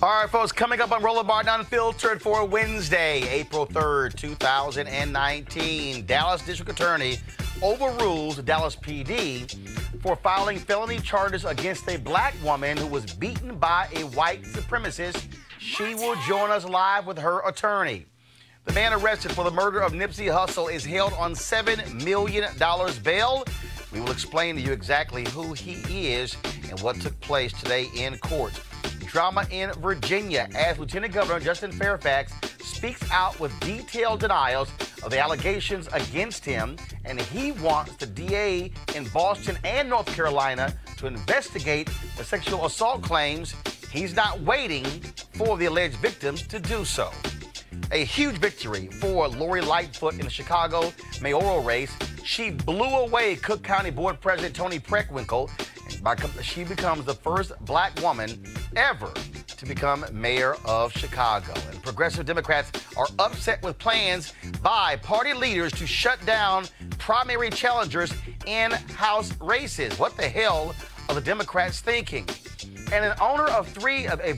All right, folks, coming up on Roland Barber Unfiltered for Wednesday, April 3rd, 2019. Dallas District Attorney overrules the Dallas PD for filing felony charges against a black woman who was beaten by a white supremacist. She will join us live with her attorney. The man arrested for the murder of Nipsey Hussle is held on $7 million bail. We will explain to you exactly who he is and what took place today in court. Drama in Virginia as Lieutenant Governor Justin Fairfax speaks out with detailed denials of the allegations against him, and he wants the DA in Boston and North Carolina to investigate the sexual assault claims. He's not waiting for the alleged victims to do so. A huge victory for Lori Lightfoot in the Chicago mayoral race. She blew away Cook County Board President Tony Preckwinkle. She becomes the first black woman ever to become mayor of Chicago. And progressive Democrats are upset with plans by party leaders to shut down primary challengers in House races. What the hell are the Democrats thinking? And a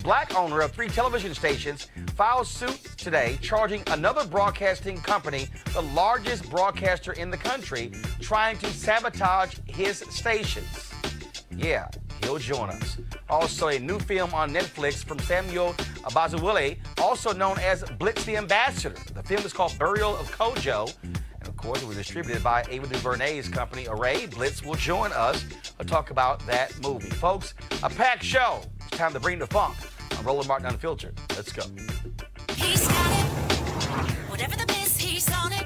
black owner of 3 television stations filed suit today charging another broadcasting company, the largest broadcaster in the country, trying to sabotage his stations. Yeah, he'll join us. Also, a new film on Netflix from Samuel Abazuwile, also known as Blitz the Ambassador. The film is called Burial of Kojo. And of course, it was distributed by Ava DuVernay's company, Array. Blitz will join us to talk about that movie. Folks, a packed show. It's time to bring the funk on Roland Barber Unfiltered. Let's go. He's got it. Whatever the biz, he's on it.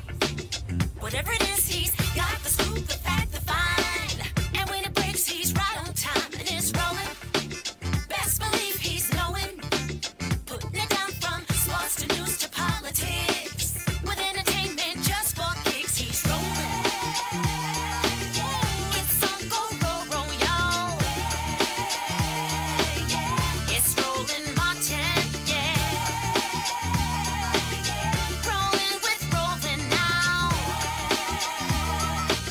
Whatever it is, he's got the scoop, the fact, the find. And when it breaks, he's right on time and it's rolling. Best believe he's knowing. Putting it down from sports to news to politics. With entertainment just for kicks, he's rolling. It's on go, y'all. It's Roland Martin, rolling with Roland now.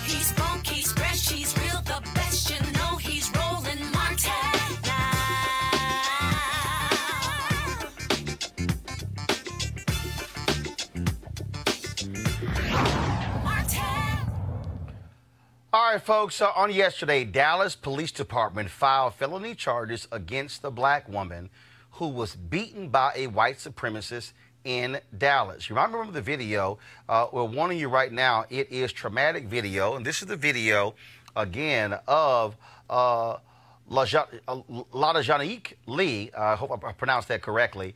He's funky, he's fresh, he's real, the best, you know he's Roland Martin now. Martin. All right, folks, on yesterday, Dallas Police Department filed felony charges against the black woman who was beaten by a white supremacist in Dallas. You might remember the video. We're warning you right now, it is traumatic video, and this is the video, again, of LaJanique Lee. I hope I pronounced that correctly.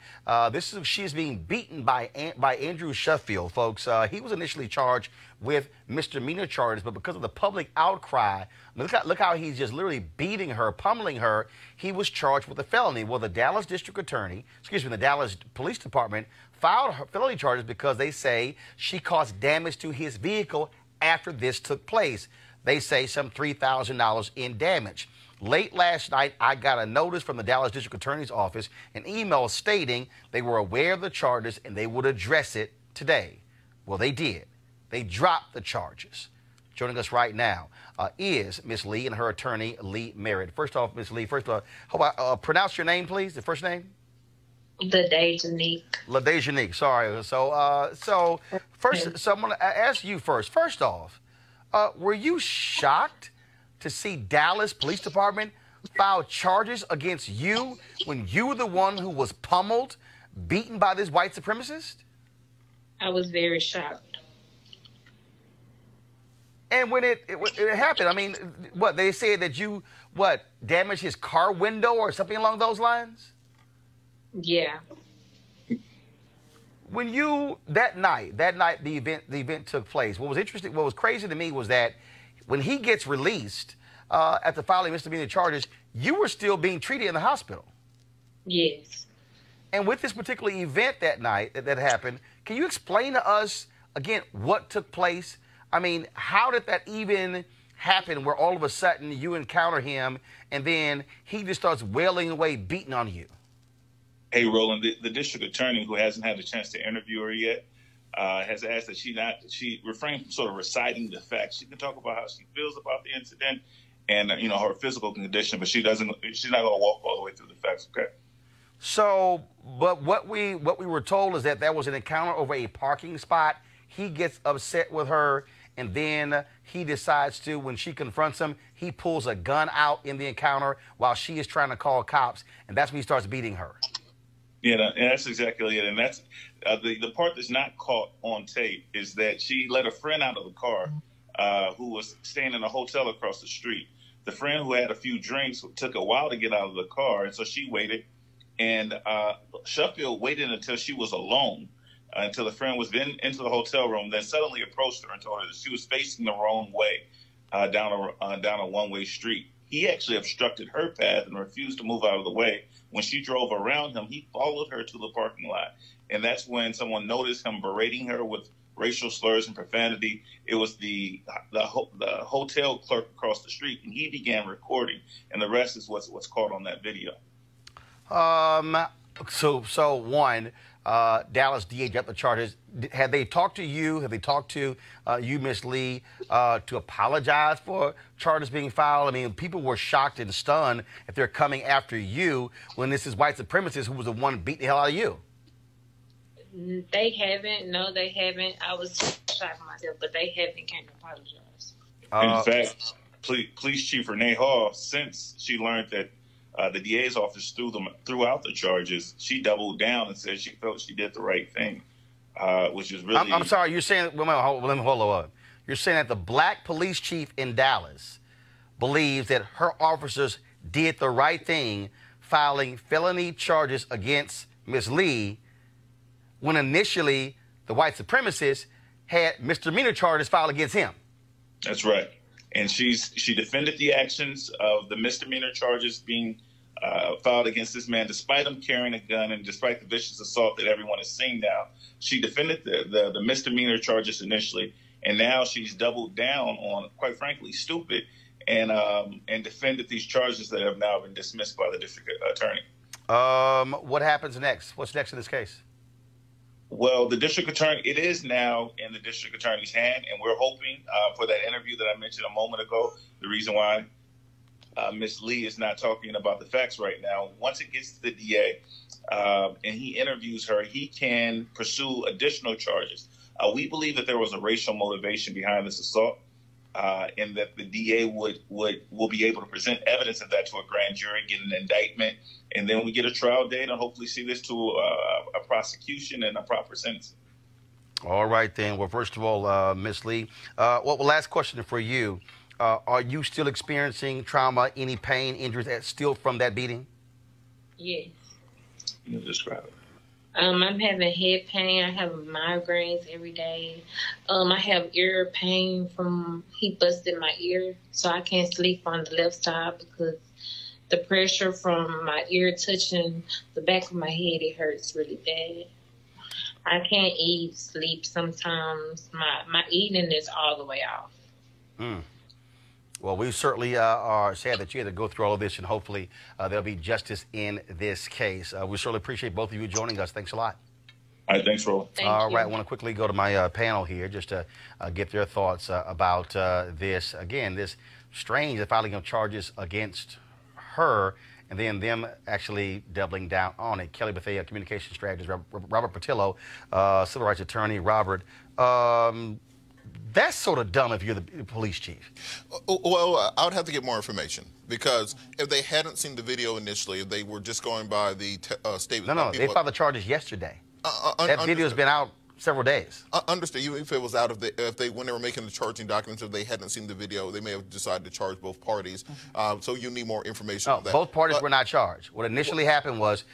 She's being beaten by Andrew Sheffield, folks. He was initially charged with misdemeanor charges, but because of the public outcry, look how he's just literally beating her, pummeling her. He was charged with a felony. Well, the Dallas District Attorney, the Dallas Police Department filed felony charges because they say she caused damage to his vehicle after this took place. They say some $3,000 in damage. Late last night, I got a notice from the Dallas District Attorney's office, an email stating they were aware of the charges and they would address it today. Well, they did. They dropped the charges. Joining us right now is Miss Lee and her attorney, Lee Merritt. First off, Miss Lee, hope I pronounce your name, please, the first name? LaDejanique, sorry. So I'm going to ask you first. First off, were you shocked to see Dallas Police Department file charges against you when you were the one who was pummeled, beaten by this white supremacist? I was very shocked. And when it happened, I mean, what, they said that you, damaged his car window or something along those lines? Yeah. When you, that night the event took place, what was crazy to me was that when he gets released after filing misdemeanor charges, you were still being treated in the hospital. Yes. And with this particular event that night that happened, can you explain to us, again, what took place? I mean, how did that even happen where all of a sudden you encounter him and then he just starts wailing away, beating on you? Hey, Roland, the district attorney, who hasn't had a chance to interview her yet, has asked that she refrain from sort of reciting the facts. She can talk about how she feels about the incident and, her physical condition, but she's not going to walk all the way through the facts, okay? So, but what we were told is that there was an encounter over a parking spot. He gets upset with her, and then he decides to, when she confronts him, he pulls a gun out in the encounter while she is trying to call cops, and that's when he starts beating her. Yeah, and that's exactly it. And that's the part that's not caught on tape is that she let a friend out of the car who was staying in a hotel across the street. The friend who had a few drinks took a while to get out of the car, and so she waited. And Sheffield waited until she was alone, until the friend was then into the hotel room, then suddenly approached her and told her that she was facing the wrong way down a one-way street. He actually obstructed her path and refused to move out of the way. When she drove around him, he followed her to the parking lot. And that's when someone noticed him berating her with racial slurs and profanity. It was the hotel clerk across the street, and he began recording. And the rest is what's caught on that video. So one, Dallas DA dropped the charges. Have they talked to you? Have they talked to you, Ms. Lee, to apologize for charges being filed? I mean, people were shocked and stunned if they're coming after you when this is white supremacists who was the one beating the hell out of you. They haven't. No, they haven't. I was shocked myself, but they haven't came to apologize. In fact, Police Chief Renee Hall, since she learned that the DA's office threw out the charges, she doubled down and said she felt she did the right thing, which is really... I'm sorry, you're saying... Let me hold on. You're saying that the black police chief in Dallas believes that her officers did the right thing filing felony charges against Ms. Lee when initially the white supremacists had misdemeanor charges filed against him. That's right. And she defended the actions of the misdemeanor charges being filed against this man, despite him carrying a gun and despite the vicious assault that everyone is seeing now. She defended the misdemeanor charges initially, and now she's doubled down on, quite frankly, stupid, and defended these charges that have now been dismissed by the district attorney. What happens next? What's next in this case? Well, the district attorney, it is now in the district attorney's hand, and we're hoping for that interview that I mentioned a moment ago. The reason why Ms. Lee is not talking about the facts right now, once it gets to the DA and he interviews her, he can pursue additional charges. We believe that there was a racial motivation behind this assault, and that the DA will be able to present evidence of that to a grand jury, get an indictment, and then we get a trial date and hopefully see this to a prosecution and a proper sentence. All right, then. Well, first of all, Ms. Lee, last question for you. Are you still experiencing trauma, any pain, injuries still from that beating? Yes. You describe it. I'm having head pain. I have migraines every day. I have ear pain from he busted my ear, so I can't sleep on the left side because the pressure from my ear touching the back of my head, it hurts really bad. I can't eat, sleep sometimes. My eating is all the way off. Well, we certainly are sad that you had to go through all of this, and hopefully there'll be justice in this case. We certainly appreciate both of you joining us. Thanks a lot. All right, thanks, Roland. All right, I want to quickly go to my panel here just to get their thoughts about this. Again, this strange filing of charges against her and then them actually doubling down on it. Kelly Bethea, communication strategist, Robert Patillo, civil rights attorney. Robert, that's sort of dumb if you're the police chief. Well, I would have to get more information because if they hadn't seen the video initially, if they were just going by the statement. No, they filed the charges yesterday. That video's been out several days. Understood. Even if it was out of when they were making the charging documents, if they hadn't seen the video, they may have decided to charge both parties. So you need more information on that. Both parties were not charged. What initially happened was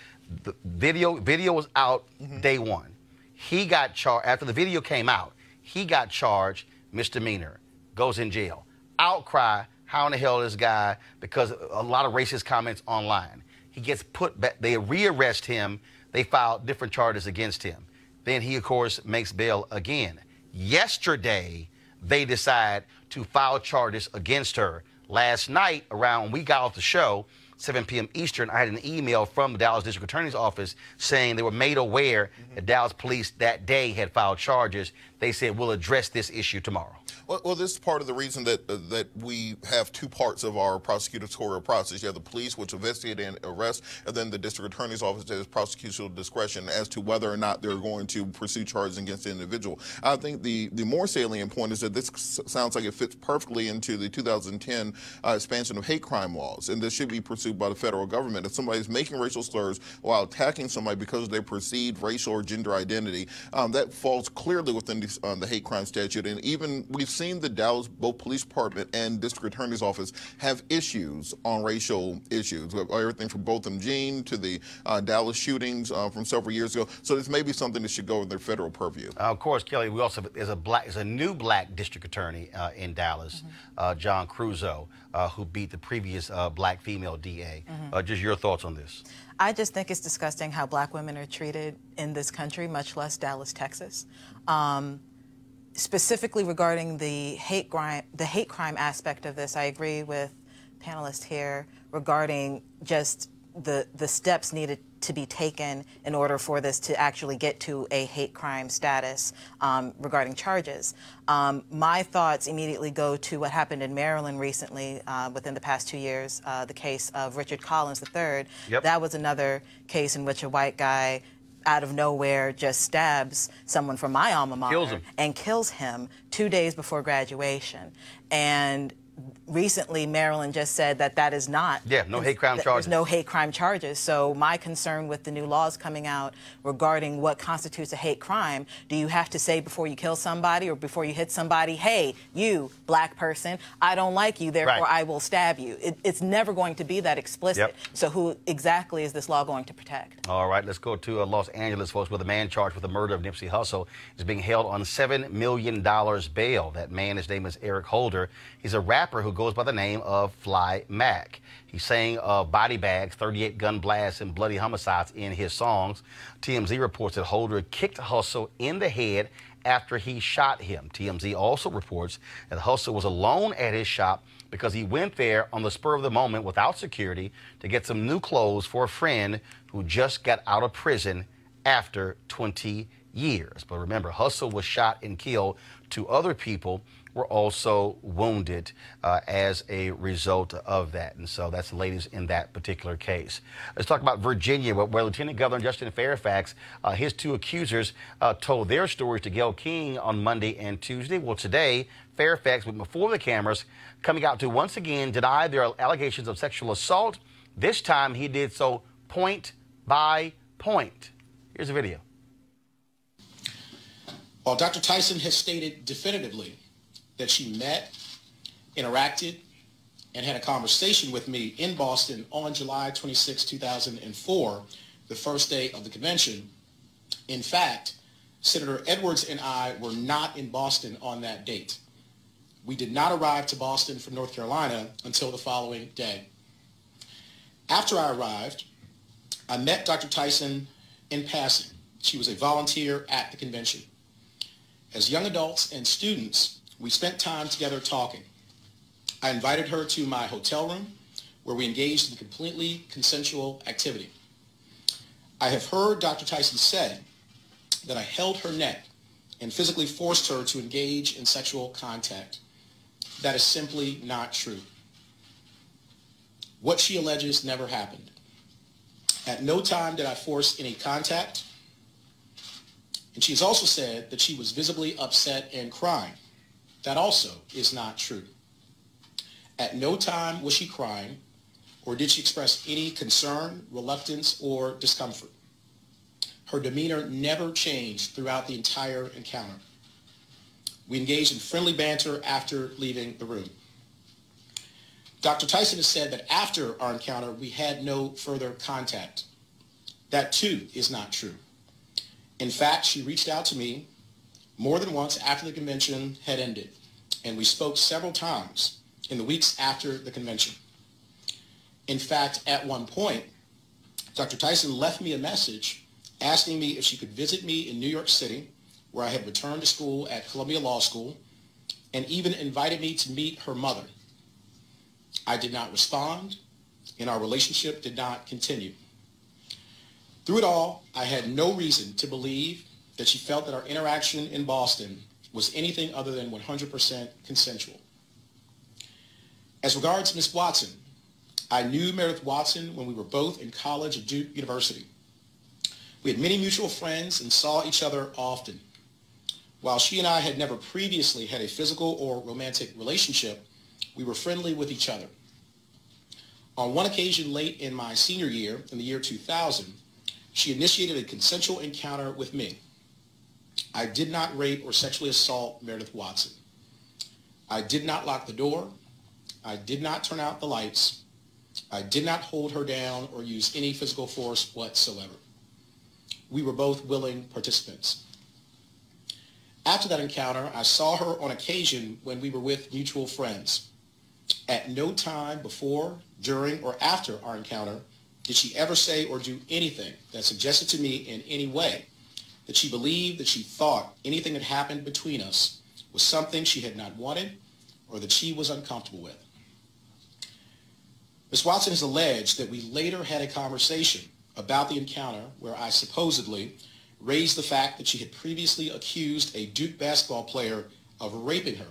the video was out day one. He got charged after the video came out. He got charged misdemeanor, goes in jail. Outcry, how in the hell is this guy, because a lot of racist comments online. He gets put back, they rearrest him, they file different charges against him. Then he, of course, makes bail again. Yesterday, they decide to file charges against her. Last night, around when we got off the show, 7 p.m. Eastern, I had an email from the Dallas District Attorney's Office saying they were made aware that Dallas police that day had filed charges. They said, we'll address this issue tomorrow. Well, this is part of the reason that we have two parts of our prosecutorial process. You have the police, which investigate and arrest, and then the district attorney's office has prosecutorial discretion as to whether or not they're going to pursue charges against the individual. I think the more salient point is that this sounds like it fits perfectly into the 2010 expansion of hate crime laws, and this should be pursued by the federal government. If somebody's making racial slurs while attacking somebody because of their perceived racial or gender identity, that falls clearly within the hate crime statute. And even we've seen the Dallas, both police department and district attorney's office have issues on racial issues. Everything from Botham Jean to the Dallas shootings from several years ago. So this may be something that should go in their federal purview. Of course, Kelly, we also there's a new black district attorney in Dallas, John Cruzo, who beat the previous black female DA. Just your thoughts on this? I just think it's disgusting how black women are treated in this country, much less Dallas, Texas. Specifically regarding the hate crime aspect of this, I agree with panelists here regarding just the steps needed to be taken in order for this to actually get to a hate crime status regarding charges. My thoughts immediately go to what happened in Maryland recently within the past 2 years, the case of Richard Collins III. Yep. That was another case in which a white guy out of nowhere just stabs someone from my alma mater and kills him 2 days before graduation. And recently, Maryland just said that that is not. Yeah, no hate crime charges. There's no hate crime charges. So my concern with the new laws coming out regarding what constitutes a hate crime, do you have to say before you kill somebody or before you hit somebody, hey, you, black person, I don't like you, therefore I will stab you. It's never going to be that explicit. So who exactly is this law going to protect? All right, let's go to Los Angeles, folks, where the man charged with the murder of Nipsey Hussle is being held on $7 million bail. That man, his name is Eric Holder. He's a rapper who goes by the name of Fly Mac. He sang body bags, 38 gun blasts, and bloody homicides in his songs. TMZ reports that Holder kicked Hussle in the head after he shot him. TMZ also reports that Hussle was alone at his shop because he went there on the spur of the moment without security to get some new clothes for a friend who just got out of prison after 20 years. But remember, Hussle was shot and killed. 2 other people were also wounded as a result of that. And so that's the latest in that particular case. Let's talk about Virginia, where Lieutenant Governor Justin Fairfax, his 2 accusers told their stories to Gayle King on Monday and Tuesday. Well, today, Fairfax went before the cameras, coming out to once again deny their allegations of sexual assault. This time, he did so point by point. Here's a video. While Dr. Tyson has stated definitively that she met, interacted, and had a conversation with me in Boston on July 26, 2004, the first day of the convention. In fact, Senator Edwards and I were not in Boston on that date. We did not arrive to Boston from North Carolina until the following day. After I arrived, I met Dr. Tyson in passing. She was a volunteer at the convention. As young adults and students, we spent time together talking. I invited her to my hotel room where we engaged in completely consensual activity. I have heard Dr. Tyson say that I held her neck and physically forced her to engage in sexual contact. That is simply not true. What she alleges never happened. At no time did I force any contact. And she's also said that she was visibly upset and crying. That also is not true. At no time was she crying, or did she express any concern, reluctance, or discomfort. Her demeanor never changed throughout the entire encounter. We engaged in friendly banter after leaving the room. Dr. Tyson has said that after our encounter, we had no further contact. That too is not true. In fact, she reached out to me more than once after the convention had ended, and we spoke several times in the weeks after the convention. In fact, at one point, Dr. Tyson left me a message asking me if she could visit me in New York City, where I had returned to school at Columbia Law School, and even invited me to meet her mother. I did not respond, and our relationship did not continue. Through it all, I had no reason to believe that she felt that our interaction in Boston was anything other than 100% consensual. As regards Ms. Watson, I knew Meredith Watson when we were both in college at Duke University. We had many mutual friends and saw each other often. While she and I had never previously had a physical or romantic relationship, we were friendly with each other. On one occasion late in my senior year, in the year 2000, she initiated a consensual encounter with me. I did not rape or sexually assault Meredith Watson. I did not lock the door. I did not turn out the lights. I did not hold her down or use any physical force whatsoever. We were both willing participants. After that encounter, I saw her on occasion when we were with mutual friends. At no time before, during, or after our encounter did she ever say or do anything that suggested to me in any way that she believed, that she thought anything that happened between us was something she had not wanted or that she was uncomfortable with. Ms. Watson has alleged that we later had a conversation about the encounter where I supposedly raised the fact that she had previously accused a Duke basketball player of raping her,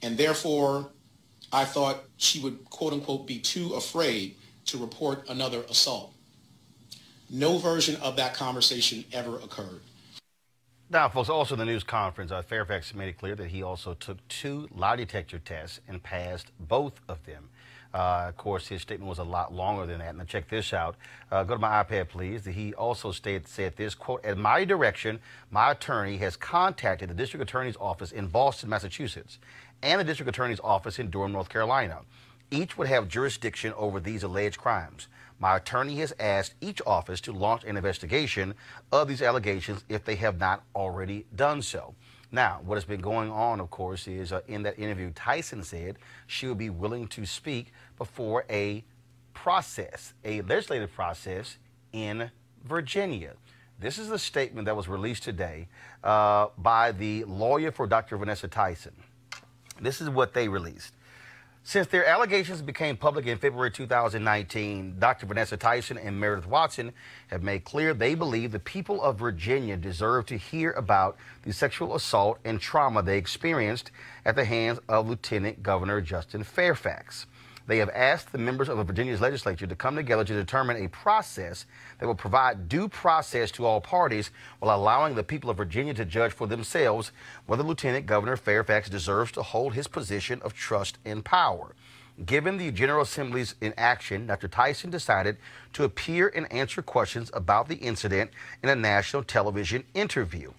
and therefore I thought she would, quote unquote, be too afraid to report another assault. No version of that conversation ever occurred. Now, folks, also in the news conference, Fairfax made it clear that he also took 2 lie detector tests and passed both of them. Of course, his statement was a lot longer than that. And check this out. Go to my iPad, please. He also said this, quote, "At my direction, my attorney has contacted the district attorney's office in Boston, Massachusetts, and the district attorney's office in Durham, North Carolina. Each would have jurisdiction over these alleged crimes. My attorney has asked each office to launch an investigation of these allegations if they have not already done so." Now, what has been going on, of course, is in that interview, Tyson said she would be willing to speak before a process, a legislative process in Virginia. This is a statement that was released today by the lawyer for Dr. Vanessa Tyson. This is what they released. Since their allegations became public in February 2019, Dr. Vanessa Tyson and Meredith Watson have made clear they believe the people of Virginia deserve to hear about the sexual assault and trauma they experienced at the hands of Lieutenant Governor Justin Fairfax. They have asked the members of Virginia's legislature to come together to determine a process that will provide due process to all parties while allowing the people of Virginia to judge for themselves whether Lieutenant Governor Fairfax deserves to hold his position of trust and power. Given the General Assembly's inaction, Dr. Tyson decided to appear and answer questions about the incident in a national television interview.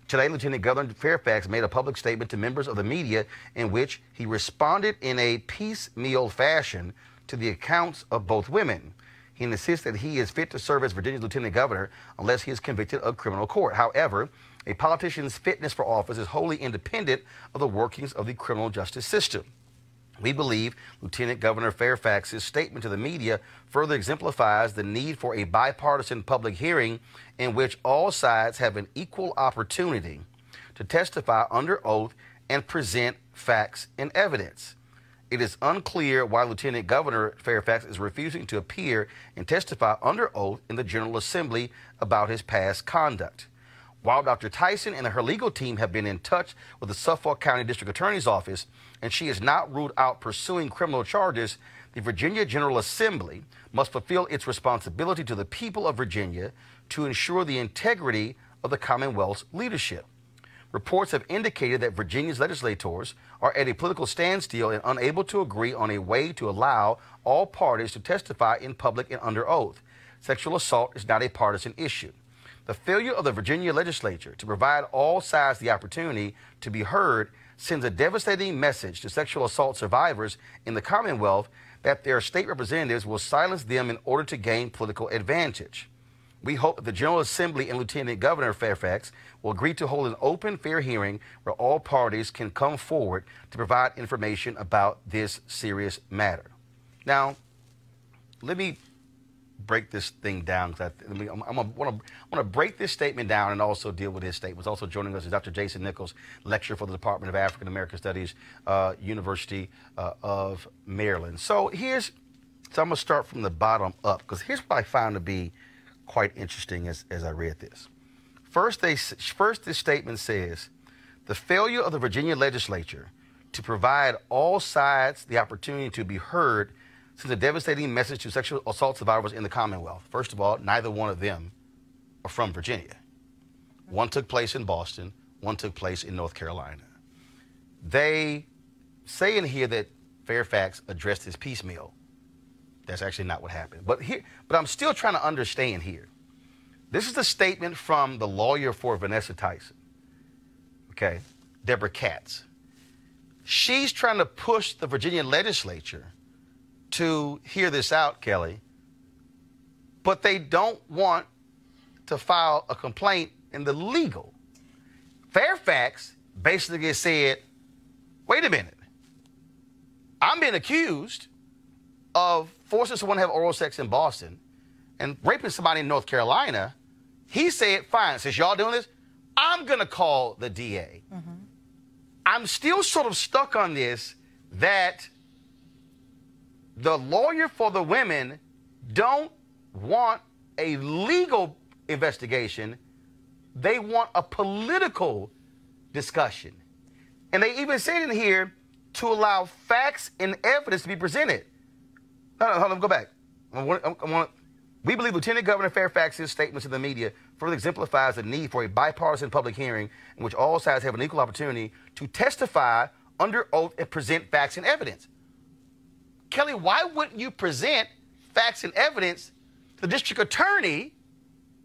Today, Lieutenant Governor Fairfax made a public statement to members of the media in which he responded in a piecemeal fashion to the accounts of both women. He insists that he is fit to serve as Virginia's lieutenant governor unless he is convicted of criminal court. However, a politician's fitness for office is wholly independent of the workings of the criminal justice system. We believe Lieutenant Governor Fairfax's statement to the media further exemplifies the need for a bipartisan public hearing in which all sides have an equal opportunity to testify under oath and present facts and evidence. It is unclear why Lieutenant Governor Fairfax is refusing to appear and testify under oath in the General Assembly about his past conduct. While Dr. Tyson and her legal team have been in touch with the Suffolk County District Attorney's Office, and she has not ruled out pursuing criminal charges, the Virginia General Assembly must fulfill its responsibility to the people of Virginia to ensure the integrity of the Commonwealth's leadership. Reports have indicated that Virginia's legislators are at a political standstill and unable to agree on a way to allow all parties to testify in public and under oath. Sexual assault is not a partisan issue. The failure of the Virginia legislature to provide all sides the opportunity to be heard sends a devastating message to sexual assault survivors in the Commonwealth that their state representatives will silence them in order to gain political advantage. We hope that the General Assembly and Lieutenant Governor Fairfax will agree to hold an open, fair hearing where all parties can come forward to provide information about this serious matter. Now, let me break this thing down. I want to break this statement down and also deal with his statements. Also joining us is Dr. Jason Nichols, lecturer for the Department of African American Studies, University of Maryland. So I'm going to start from the bottom up, because here's what I found to be quite interesting as I read this. First, this statement says The failure of the Virginia legislature to provide all sides the opportunity to be heard sends a devastating message to sexual assault survivors in the Commonwealth. First of all, neither one of them are from Virginia. One took place in Boston, one took place in North Carolina. They say in here that Fairfax addressed his piecemeal. That's actually not what happened. But I'm still trying to understand here. This is the statement from the lawyer for Vanessa Tyson, okay, Deborah Katz. She's trying to push the Virginia legislature to hear this out, Kelly, but they don't want to file a complaint in the legal. Fairfax basically said, wait a minute, I'm being accused of forcing someone to have oral sex in Boston and raping somebody in North Carolina. He said, fine, since y'all doing this, I'm going to call the DA. Mm-hmm. I'm still sort of stuck on this, that the lawyer for the women don't want a legal investigation. They want a political discussion. And they even said in here to allow facts and evidence to be presented. Hold on, go back. We believe Lieutenant Governor Fairfax's statements to the media further exemplifies the need for a bipartisan public hearing in which all sides have an equal opportunity to testify under oath and present facts and evidence. Kelly, why wouldn't you present facts and evidence to the district attorney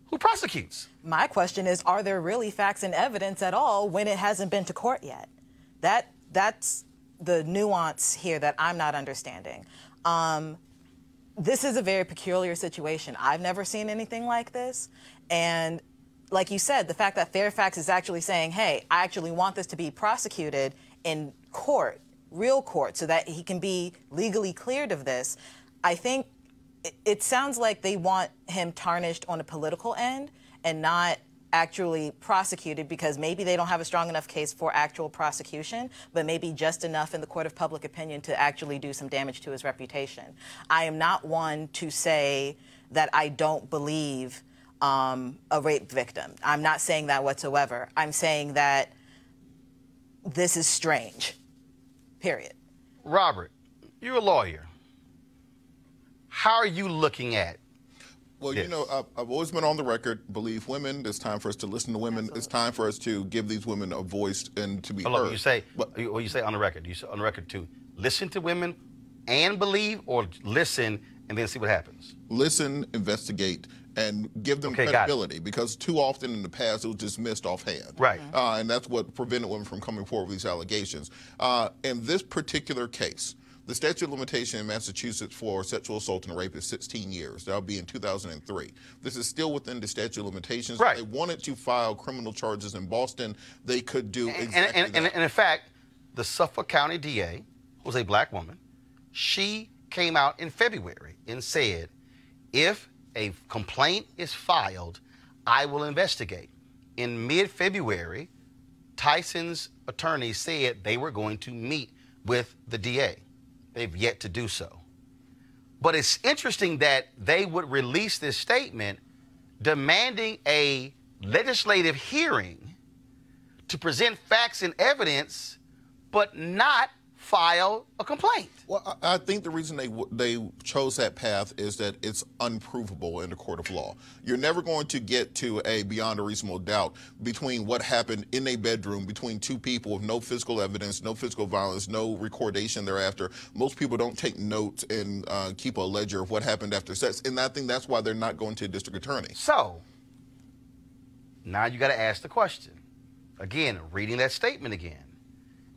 who prosecutes? My question is, are there really facts and evidence at all when it hasn't been to court yet? That's the nuance here that I'm not understanding. This is a very peculiar situation. I've never seen anything like this. And like you said, the fact that Fairfax is actually saying, hey, I actually want this to be prosecuted in court, real court, so that he can be legally cleared of this, I think it sounds like they want him tarnished on a political end and not actually prosecuted, because maybe they don't have a strong enough case for actual prosecution, but maybe just enough in the court of public opinion to actually do some damage to his reputation. I am not one to say that I don't believe a rape victim. I'm not saying that whatsoever. I'm saying that this is strange, period. Robert, you're a lawyer. How are you looking at Well, this? you know, I've always been on the record, believe women. It's time for us to listen to women. Absolutely. It's time for us to give these women a voice and to be Hold on, heard. you say, you say on the record. You say on the record to listen to women and believe, or listen and then see what happens? Listen, investigate, and give them credibility, because too often in the past it was dismissed offhand. Right. And that's what prevented women from coming forward with these allegations. In this particular case, the statute of limitation in Massachusetts for sexual assault and rape is 16 years. That'll be in 2003. This is still within the statute of limitations. Right. If they wanted to file criminal charges in Boston, they could do exactly that. And in fact, the Suffolk County DA was a black woman. She came out in February and said, if a complaint is filed, I will investigate. In mid-February, Tyson's attorney said they were going to meet with the DA. They've yet to do so. But it's interesting that they would release this statement demanding a legislative hearing to present facts and evidence, but not file a complaint. Well, I think the reason they chose that path is that it's unprovable in the court of law. You're never going to get to a beyond a reasonable doubt between what happened in a bedroom between two people with no physical evidence, no physical violence, no recordation thereafter. Most people don't take notes and keep a ledger of what happened after sex, and I think that's why they're not going to a district attorney. So, now you got to ask the question. Again, reading that statement again,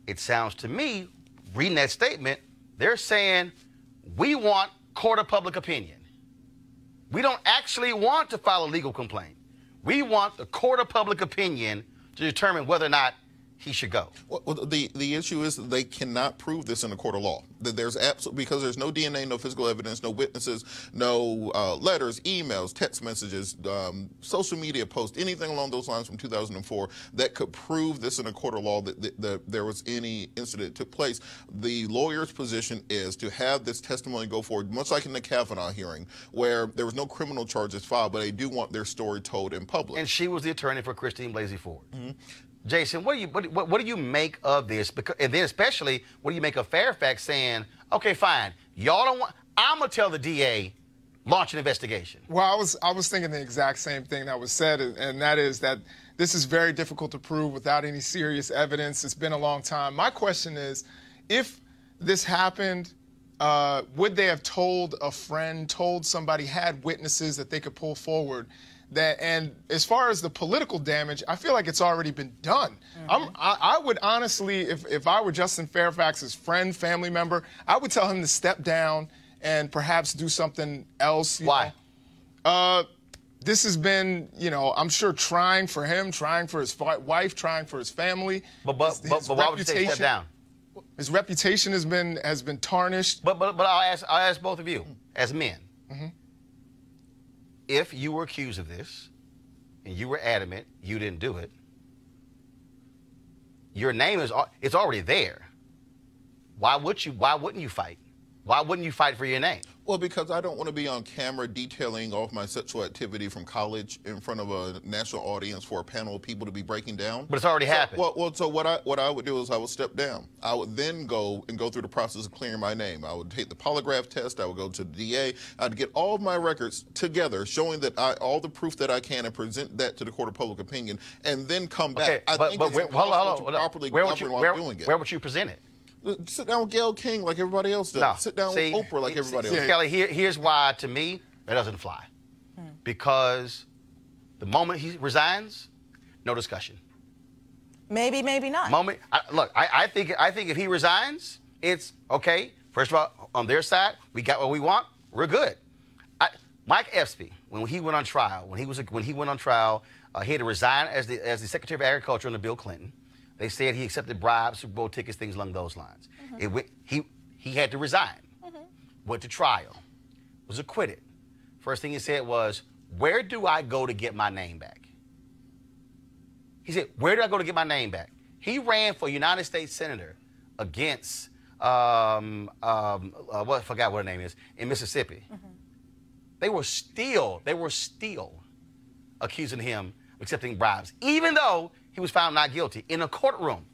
it sounds to me, reading that statement, they're saying, we want court of public opinion. We don't actually want to file a legal complaint. We want the court of public opinion to determine whether or not he should go. Well, the issue is that they cannot prove this in a court of law. That there's because there's no DNA, no physical evidence, no witnesses, no letters, emails, text messages, social media posts, anything along those lines from 2004 that could prove this in a court of law that there was any incident that took place. The lawyer's position is to have this testimony go forward, much like in the Kavanaugh hearing, where there was no criminal charges filed, but they do want their story told in public. And she was the attorney for Christine Blasey Ford. Mm-hmm. Jason, what do you make of this? Because, and then especially, what do you make of Fairfax saying, okay, fine, y'all don't want, I'm going to tell the DA, launch an investigation? Well, I was thinking the exact same thing that was said, and that is that this is very difficult to prove without any serious evidence. It's been a long time. My question is, if this happened, would they have told a friend, told somebody, had witnesses that they could pull forward? And as far as the political damage, I feel like it's already been done. I would honestly, if I were Justin Fairfax's friend, family member, I would tell him to step down and perhaps do something else. Why? This has been, I'm sure trying for him, trying for his wife, trying for his family. But why would you say step down? His reputation has been tarnished. But I'll ask both of you as men. If you were accused of this and you were adamant you didn't do it, your name it's already there. Why wouldn't you fight? Why wouldn't you fight for your name? Well, because I don't want to be on camera detailing off my sexual activity from college in front of a national audience for a panel of people to be breaking down. But it's already happened. So what I would do is I would step down. I would then go through the process of clearing my name. I would take the polygraph test. I would go to the DA. I'd get all of my records together, showing that all the proof that I can, and present that to the court of public opinion, and then come back. Okay, where would you present it? Sit down with Gayle King like everybody else does. No. Sit down with Oprah like everybody else. Kelly, here's why, to me, that doesn't fly. Because the moment he resigns, no discussion. Maybe not. I think if he resigns, it's okay. First of all, on their side, we got what we want. We're good. Mike Espy, when he went on trial, he had to resign as the Secretary of Agriculture under Bill Clinton. They said he accepted bribes, Super Bowl tickets, things along those lines. He had to resign. Went to trial. Was acquitted. First thing he said was, where do I go to get my name back? He said, where do I go to get my name back? He ran for United States Senator against, I forgot what her name is, in Mississippi. They were still accusing him of accepting bribes, even though he was found not guilty in a courtroom.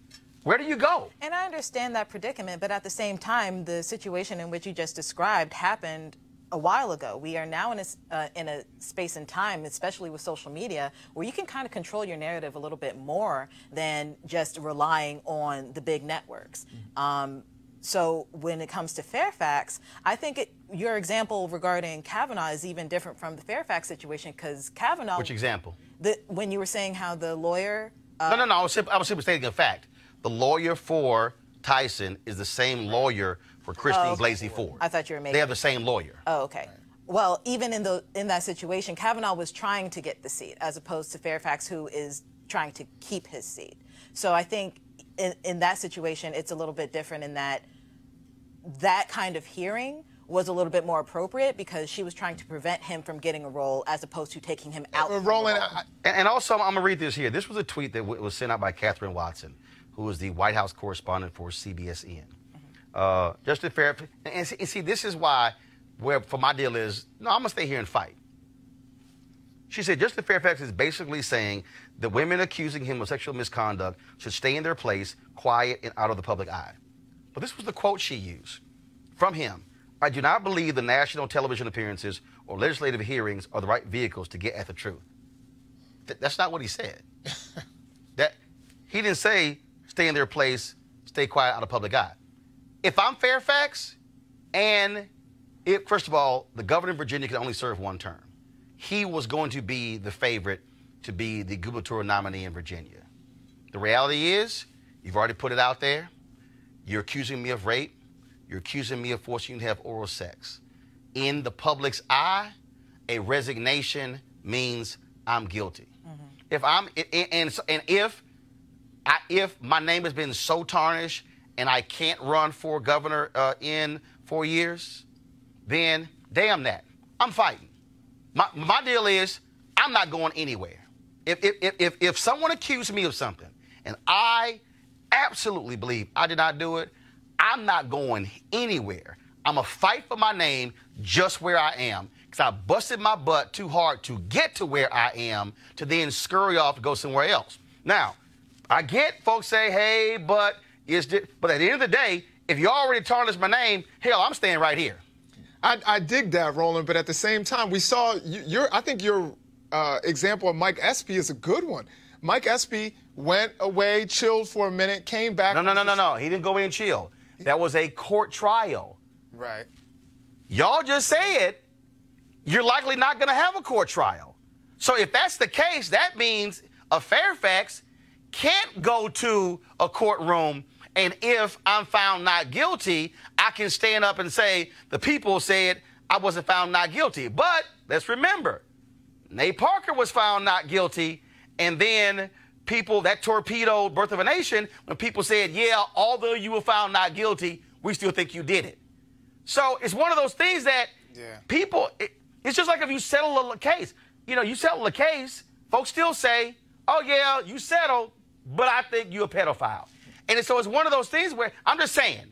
Where do you go? And I understand that predicament, but at the same time, the situation in which you just described happened a while ago. We are now in a space and time, especially with social media, where you can kind of control your narrative a little bit more than just relying on the big networks. So when it comes to Fairfax, I think your example regarding Kavanaugh is even different from the Fairfax situation, because Kavanaugh... Which example? When you were saying how the lawyer... No, I was simply stating a fact. The lawyer for Tyson is the same lawyer for Christine Blasey Ford. I thought you were making... They have the same lawyer. Oh, okay. Well, even in that situation, Kavanaugh was trying to get the seat, as opposed to Fairfax, who is trying to keep his seat. So I think in that situation, it's a little bit different in that kind of hearing was a little bit more appropriate because she was trying to prevent him from getting a role as opposed to taking him out. Roland, and also, I'm going to read this here. This was a tweet that was sent out by Catherine Watson, who is the White House correspondent for CBSN. Justin Fairfax, and see, this is why, for my deal is, no, I'm going to stay here and fight. She said, Justin Fairfax is basically saying that women accusing him of sexual misconduct should stay in their place, quiet and out of the public eye. But this was the quote she used from him. I do not believe the national television appearances or legislative hearings are the right vehicles to get at the truth. That's not what he said. He didn't say stay in their place, stay quiet out of public eye. If I'm Fairfax, and first of all, the governor of Virginia can only serve one term. He was going to be the favorite to be the gubernatorial nominee in Virginia. The reality is, you've already put it out there. You're accusing me of rape. You're accusing me of forcing you to have oral sex. In the public's eye, a resignation means I'm guilty. If my name has been so tarnished and I can't run for governor in 4 years, then damn that, I'm fighting. My deal is I'm not going anywhere. If someone accused me of something and I absolutely believe I did not do it, I'm not going anywhere. I'm going to fight for my name just where I am because I busted my butt too hard to get to where I am to then scurry off to go somewhere else. Now, I get folks say, hey, but at the end of the day, if you already tarnished my name, hell, I'm staying right here. I dig that, Roland, but at the same time, we saw I think your example of Mike Espy is a good one. Mike Espy went away, chilled for a minute, came back. No. He didn't go in and chill. That was a court trial. Right. Y'all just said you're likely not going to have a court trial. So if that's the case, that means a Fairfax can't go to a courtroom, and if I'm found not guilty, I can stand up and say the people said I wasn't found not guilty. But let's remember, Nate Parker was found not guilty, and then people, that torpedoed Birth of a Nation, when people said, yeah, although you were found not guilty, we still think you did it. So it's one of those things that people, it's just like if you settle a case. You know, you settle a case, folks still say, oh, yeah, you settled, but I think you're a pedophile. And so it's one of those things where I'm just saying,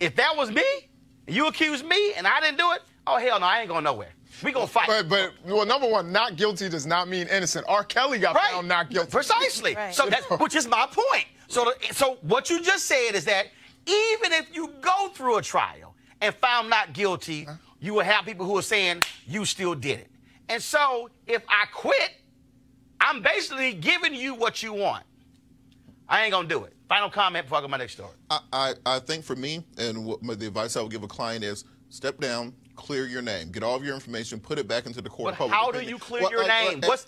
if that was me, and you accused me, and I didn't do it, oh, hell no, I ain't going nowhere. We gonna fight. But well, number one, not guilty does not mean innocent. R. Kelly got found not guilty. Precisely. Right. So that, which is my point. So what you just said is that even if you go through a trial and found not guilty, you will have people who are saying you still did it. And so if I quit, I'm basically giving you what you want. I ain't gonna do it. Final comment before I go to my next story. I think for me, and the advice I would give a client is step down, clear your name, get all of your information, put it back into the court. But how do you clear your name? What's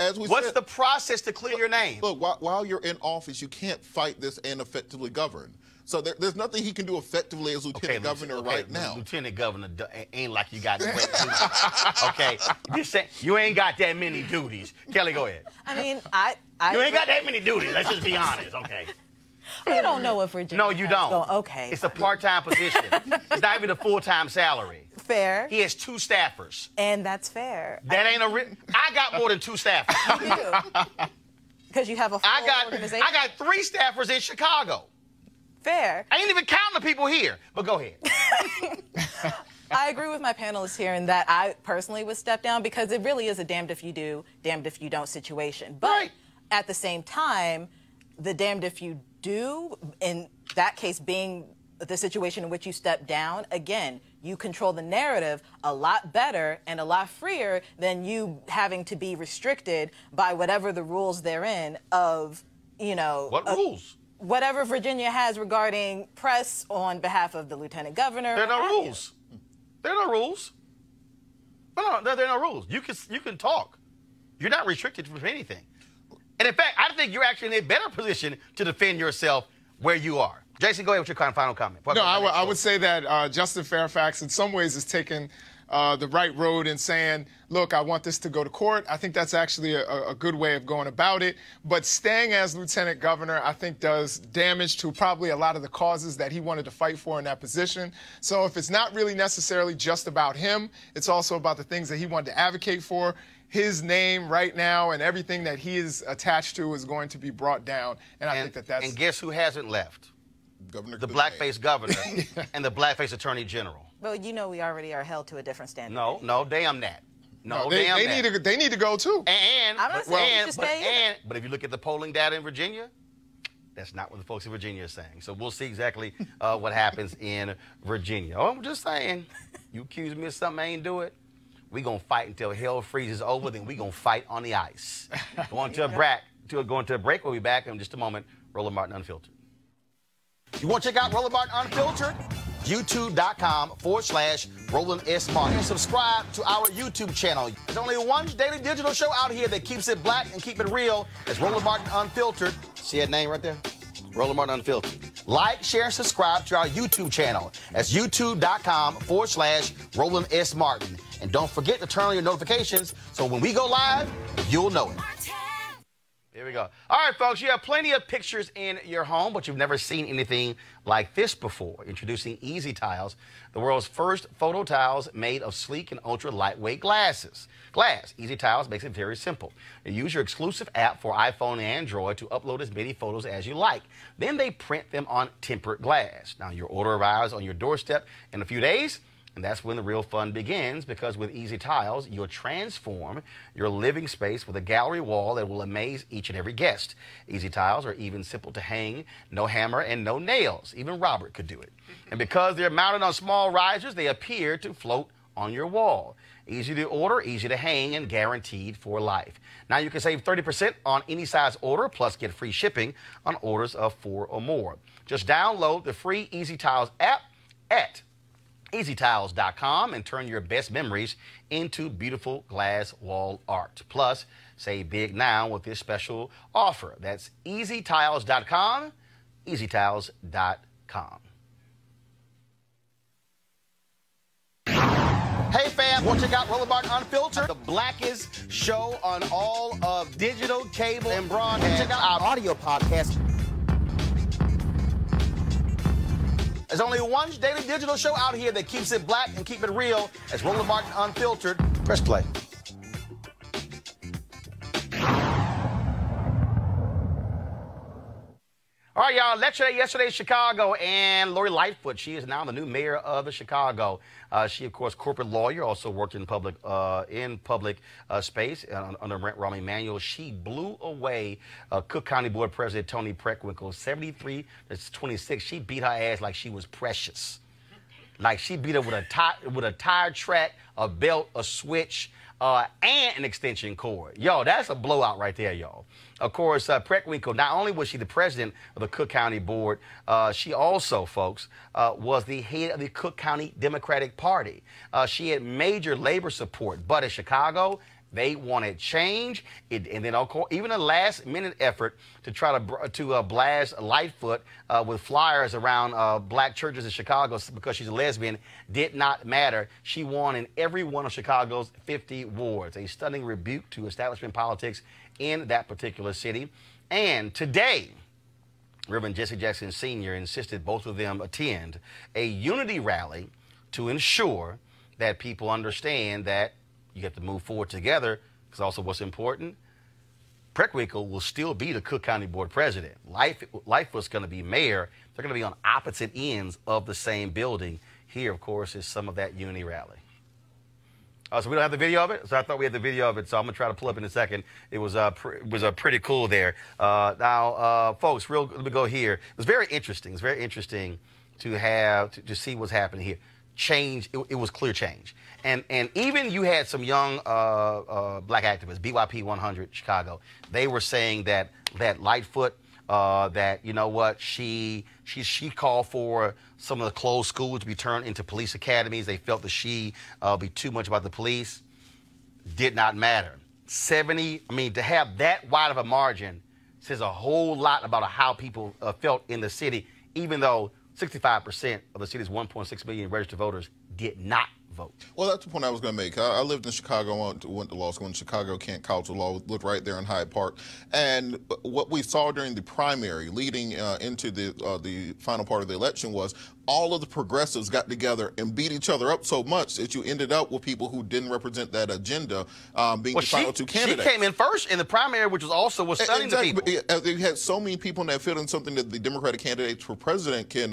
the process to clear your name? Look, while you're in office, you can't fight this and effectively govern. So there's nothing he can do effectively as lieutenant governor right now. Lieutenant governor ain't like you got duties. Okay, you ain't got that many duties. Kelly, go ahead. I mean, you ain't got that many duties. Let's just be honest, okay? You don't know what Virginia. No, you don't. Okay. It's a part-time position. It's not even a full-time salary. Fair. He has 2 staffers. And that's fair. That ain't I got more than 2 staffers. You do. Because you have a full organization. I got 3 staffers in Chicago. Fair. I ain't even counting the people here, but go ahead. I agree with my panelists here in that I personally would step down because it really is a damned if you do, damned if you don't situation. But at the same time, the damned if you do, in that case being the situation in which you step down, again, you control the narrative a lot better and a lot freer than you having to be restricted by whatever the rules therein of, What rules? Whatever Virginia has regarding press on behalf of the lieutenant governor. There are no rules. There are no rules. No, there are no rules. You can talk. You're not restricted from anything. And in fact, I think you're actually in a better position to defend yourself where you are. Jason, go ahead with your final comment. No, I would say that Justin Fairfax in some ways is taking the right road and saying, look, I want this to go to court. I think that's actually a good way of going about it. But staying as lieutenant governor, I think, does damage to probably a lot of the causes that he wanted to fight for in that position. So if it's not really necessarily just about him, it's also about the things that he wanted to advocate for. His name right now and everything that he is attached to is going to be brought down. And I think that's... And guess who hasn't left? Governor. The blackface governor and the blackface attorney general. Well, we already are held to a different standard. No, damn that. They need to go too. But if you look at the polling data in Virginia, that's not what the folks in Virginia are saying. So we'll see exactly what happens in Virginia. Oh, I'm just saying, you accuse me of something I ain't do it. We're going to fight until hell freezes over, then we're going to fight on the ice. Going to a break. We'll be back in just a moment. Roland Martin Unfiltered. You want to check out Roland Martin Unfiltered? YouTube.com/Roland S. Martin. And subscribe to our YouTube channel. There's only one daily digital show out here that keeps it black and keep it real. It's Roland Martin Unfiltered. See that name right there? Roland Martin Unfiltered. Like, share, and subscribe to our YouTube channel. That's YouTube.com/Roland S. Martin. And don't forget to turn on your notifications so when we go live, you'll know it. Here we go. All right, folks, you have plenty of pictures in your home, but you've never seen anything like this before. Introducing Easy Tiles, the world's first photo tiles made of sleek and ultra lightweight glass. Easy Tiles makes it very simple. You use your exclusive app for iPhone and Android to upload as many photos as you like. Then they print them on tempered glass. Now, your order arrives on your doorstep in a few days. And that's when the real fun begins, because with Easy Tiles, you'll transform your living space with a gallery wall that will amaze each and every guest. Easy Tiles are even simple to hang, no hammer and no nails. Even Robert could do it. And because they're mounted on small risers, they appear to float on your wall. Easy to order, easy to hang, and guaranteed for life. Now you can save 30% on any size order, plus get free shipping on orders of 4 or more. Just download the free Easy Tiles app at EasyTiles.com and turn your best memories into beautiful glass wall art. Plus, save big now with this special offer. That's EasyTiles.com, EasyTiles.com. Hey fam, want to check out Roland Barber Unfiltered, the blackest show on all of digital, cable, and broadcast. Check out our audio podcast. There's only one daily digital show out here that keeps it black and keep it real. It's Roland Barber Unfiltered. Press play. All right, y'all. Yesterday, Chicago, and Lori Lightfoot. She is now the new mayor of Chicago. She, of course, corporate lawyer, also worked in public space under Rahm Emanuel. She blew away Cook County Board President Toni Preckwinkle 73-26. She beat her ass like she was precious. Like she beat her with a tire track, a belt, a switch, and an extension cord. Yo, that's a blowout right there, y'all. Of course, Preckwinkle, not only was she the president of the Cook County Board, she also, folks, was the head of the Cook County Democratic Party. She had major labor support, but in Chicago, they wanted change. And then, of course, even a last-minute effort to try to blast Lightfoot with flyers around black churches in Chicago because she's a lesbian did not matter. She won in every one of Chicago's 50 wards, a stunning rebuke to establishment politics in that particular city. And today, Reverend Jesse Jackson Sr. insisted both of them attend a unity rally to ensure that people understand that you have to move forward together, because also what's important, Preckwinkle will still be the Cook County Board President. Lightfoot's going to be mayor. They're going to be on opposite ends of the same building. Here, of course, is some of that unity rally. So we don't have the video of it? So I thought we had the video of it, so I'm going to try to pull up in a second. It was pretty cool there. Now, folks, let me go here. It was very interesting. It's very interesting to see what's happening here. Change, it was clear change. And even you had some young black activists, BYP 100 Chicago, they were saying that Lightfoot, that, you know what, she called for some of the closed schools to be turned into police academies. They felt that she be too much about the police. Did not matter. To have that wide of a margin says a whole lot about how people felt in the city, even though 65% of the city's 1.6 million registered voters did not vote. Well, that's the point I was going to make. I lived in Chicago, went to law school in Chicago, Kent College of Law, lived right there in Hyde Park. And what we saw during the primary leading into the final part of the election was all of the progressives got together and beat each other up so much that you ended up with people who didn't represent that agenda being the final two candidates. She came in first in the primary, which was stunning to people. They had so many people in that field, and something that the Democratic candidates for president can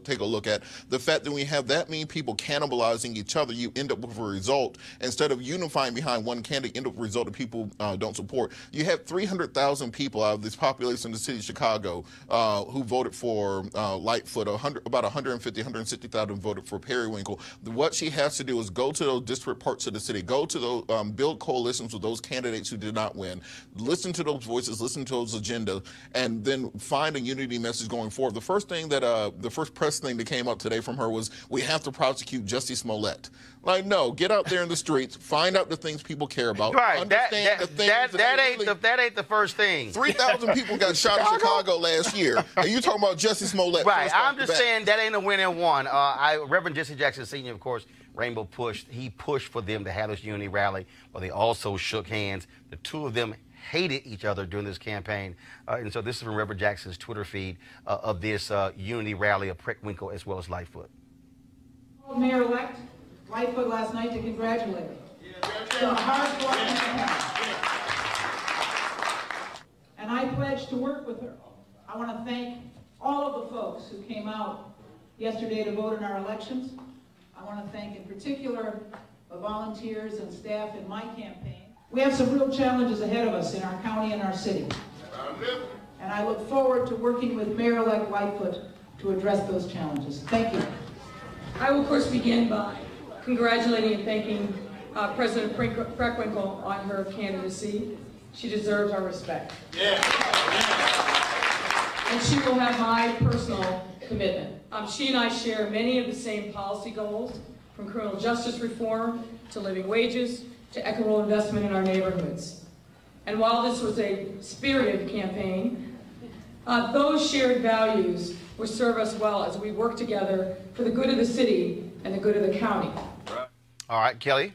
take a look at. The fact that we have that many people cannibalizing each other, you end up with a result. Instead of unifying behind one candidate, you end up with a result that people don't support. You have 300,000 people out of this population in the city of Chicago who voted for Lightfoot. About 150, 160,000 voted for Periwinkle. What she has to do is go to those disparate parts of the city, go to those, build coalitions with those candidates who did not win, listen to those voices, listen to those agendas, and then find a unity message going forward. The first thing that, the first press thing that came up today from her was, we have to prosecute Jussie Smollett. Like, no, get out there in the streets, find out the things people care about. Right, understand the things that ain't the first thing. 3,000 people got shot in Chicago last year, and you talking about Jussie Smollett. Right, I'm just saying that ain't a win and one. Reverend Jesse Jackson Sr., of course, Rainbow pushed for them to have this unity rally, but they also shook hands. The two of them hated each other during this campaign. And so this is from Reverend Jackson's Twitter feed of this unity rally of Preckwinkle as well as Lightfoot. Mayor-elect Lightfoot last night to congratulate her. Yeah, hard work. And I pledge to work with her. I want to thank all of the folks who came out yesterday to vote in our elections. I want to thank in particular the volunteers and staff in my campaign. We have some real challenges ahead of us in our county and our city. And I look forward to working with Mayor-elect Lightfoot to address those challenges. Thank you. I will, of course, begin by congratulating and thanking President Preckwinkle on her candidacy. She deserves our respect. Yeah. And she will have my personal commitment. She and I share many of the same policy goals, from criminal justice reform to living wages to equitable investment in our neighborhoods. And while this was a spirited campaign, those shared values will serve us well as we work together for the good of the city and the good of the county. All right, Kelly.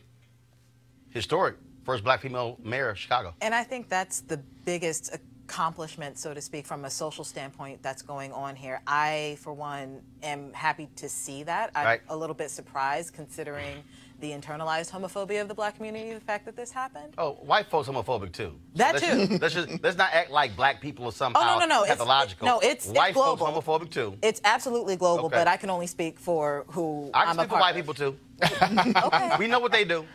Historic. First black female mayor of Chicago. And I think that's the biggest accomplishment, so to speak, from a social standpoint that's going on here. I, for one, am happy to see that. I'm a little bit surprised considering the internalized homophobia of the black community, the fact that this happened. Oh, white folks homophobic too. That too. Let's not act like black people are somehow pathological. It's white global. Folks homophobic too. It's absolutely global, but I can only speak for who I'm a part of. I can speak for white people too. Okay. We know what they do.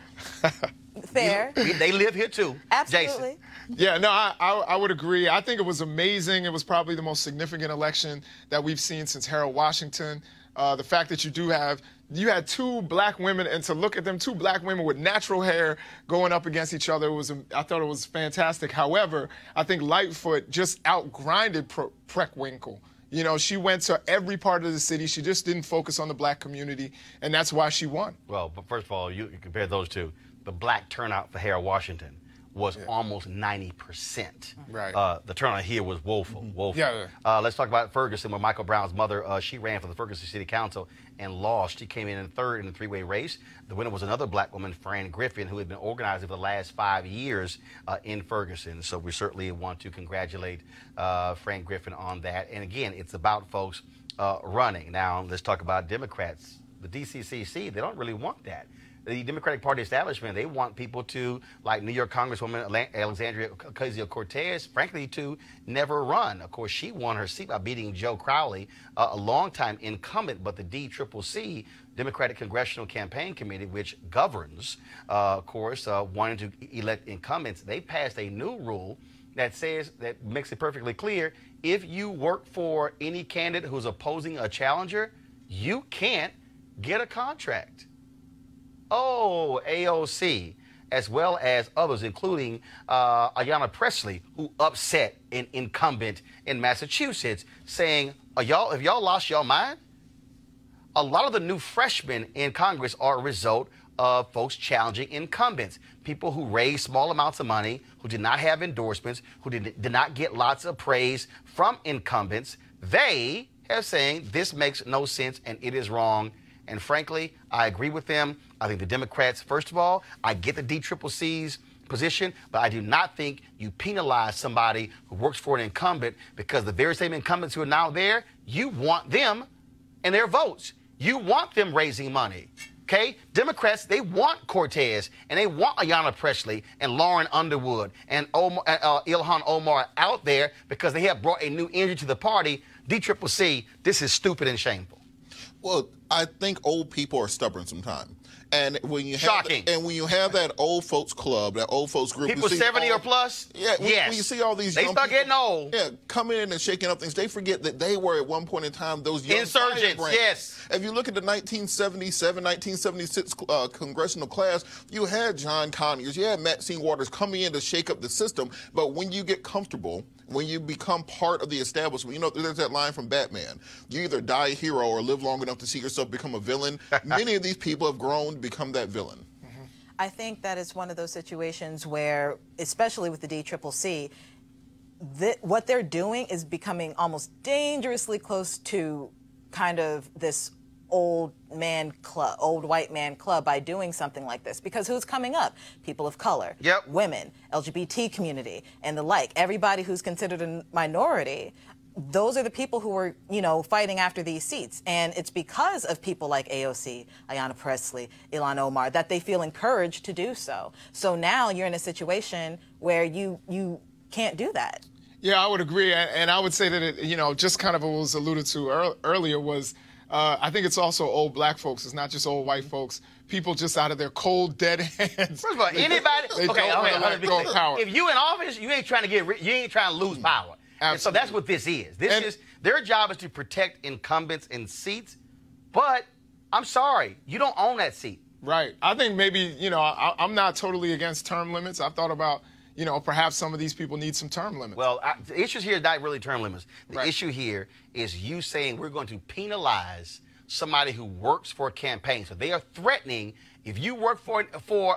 Fair. They live here too. Absolutely. Jason. Yeah, no, I would agree. I think it was amazing. It was probably the most significant election that we've seen since Harold Washington. The fact that you had two black women, and to look at them, two black women with natural hair going up against each other, I thought it was fantastic. However, I think Lightfoot just outgrinded Preckwinkle. You know, she went to every part of the city. She just didn't focus on the black community, and that's why she won. Well, but first of all, you compare those two. The black turnout for Harold Washington was almost 90%. Right. The turnout here was woeful. Woeful. Yeah. Let's talk about Ferguson, where Michael Brown's mother, she ran for the Ferguson City Council and lost. She came in third in the three-way race. The winner was another black woman, Fran Griffin, who had been organizing for the last 5 years in Ferguson. So we certainly want to congratulate Fran Griffin on that. And again, it's about folks running. Now, let's talk about Democrats. The DCCC, they don't really want that. The Democratic Party establishment, they want people to, like New York Congresswoman Alexandria Ocasio-Cortez, frankly, to never run. Of course, she won her seat by beating Joe Crowley, a longtime incumbent, but the DCCC, Democratic Congressional Campaign Committee, which governs, of course, wanting to elect incumbents, they passed a new rule that makes it perfectly clear, if you work for any candidate who's opposing a challenger, you can't get a contract. Oh, AOC, as well as others, including Ayanna Pressley, who upset an incumbent in Massachusetts, saying, have y'all lost your mind? A lot of the new freshmen in Congress are a result of folks challenging incumbents, people who raised small amounts of money, who did not have endorsements, who did not get lots of praise from incumbents. They are saying this makes no sense and it is wrong. And frankly, I agree with them. I think the Democrats, first of all, I get the DCCC's position, but I do not think you penalize somebody who works for an incumbent, because the very same incumbents who are now there, you want them and their votes. You want them raising money. Okay? Democrats, they want Cortez, and they want Ayanna Pressley and Lauren Underwood and Ilhan Omar out there because they have brought a new energy to the party. DCCC, this is stupid and shameful. Well, I think old people are stubborn sometimes. And when you have Shocking. And when you have that old folks club, that old folks group, people 70 or plus, yes. When you see all these young start people, getting old. Yeah, coming in and shaking up things, they forget that they were at one point in time those young insurgents. Yes. If you look at the 1977, 1976 congressional class, you had John Conyers, you had Maxine Waters coming in to shake up the system. But when you get comfortable, when you become part of the establishment, you know, there's that line from Batman. You either die a hero or live long enough to see yourself become a villain. Many of these people have grown to become that villain. I think that is one of those situations where, especially with the DCCC, what they're doing is becoming almost dangerously close to kind of this old white man club by doing something like this. Because who's coming up? People of color, women, LGBT community, and the like. Everybody who's considered a minority. Those are the people who are, you know, fighting after these seats. And it's because of people like AOC, Ayanna Pressley, Ilhan Omar, that they feel encouraged to do so. So now you're in a situation where you can't do that. Yeah, I would agree. And I would say that, it, you know, just kind of what was alluded to earlier was I think it's also old black folks. It's not just old white folks. People just out of their cold, dead hands. First of all, anybody. If you in office, you ain't trying to you ain't trying to lose power. And so that's what this is. Their job is to protect incumbents in seats. But I'm sorry, you don't own that seat. Right. I think maybe, I'm not totally against term limits. I've thought about, perhaps some of these people need some term limits. Well, the issue here is not really term limits. The issue here is you saying we're going to penalize somebody who works for a campaign. So they are threatening, if you work for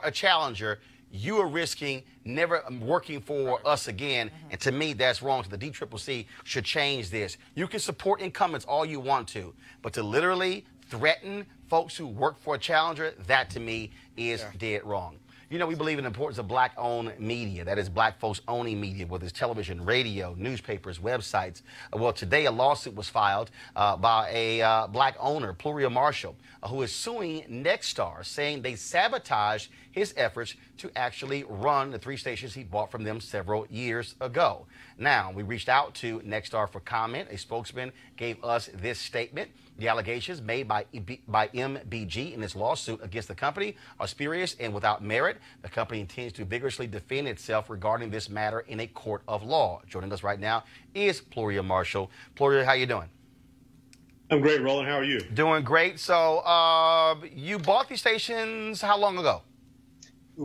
a challenger, you are risking never working for us again. And to me, that's wrong. So the DCCC should change this. You can support incumbents all you want to, but to literally threaten folks who work for a challenger, that to me is dead wrong. We believe in the importance of black-owned media. That is, black folks owning media, whether it's television, radio, newspapers, websites. Well, today a lawsuit was filed by a black owner, Pluria Marshall, who is suing Nexstar, saying they sabotaged his efforts to actually run the 3 stations he bought from them several years ago. Now, we reached out to Nexstar for comment. A spokesman gave us this statement. The allegations made by MBG in this lawsuit against the company are spurious and without merit. The company intends to vigorously defend itself regarding this matter in a court of law. Joining us right now is Pluria Marshall. Pluria, how you doing? I'm great, Roland. How are you? Doing great. So you bought these stations how long ago?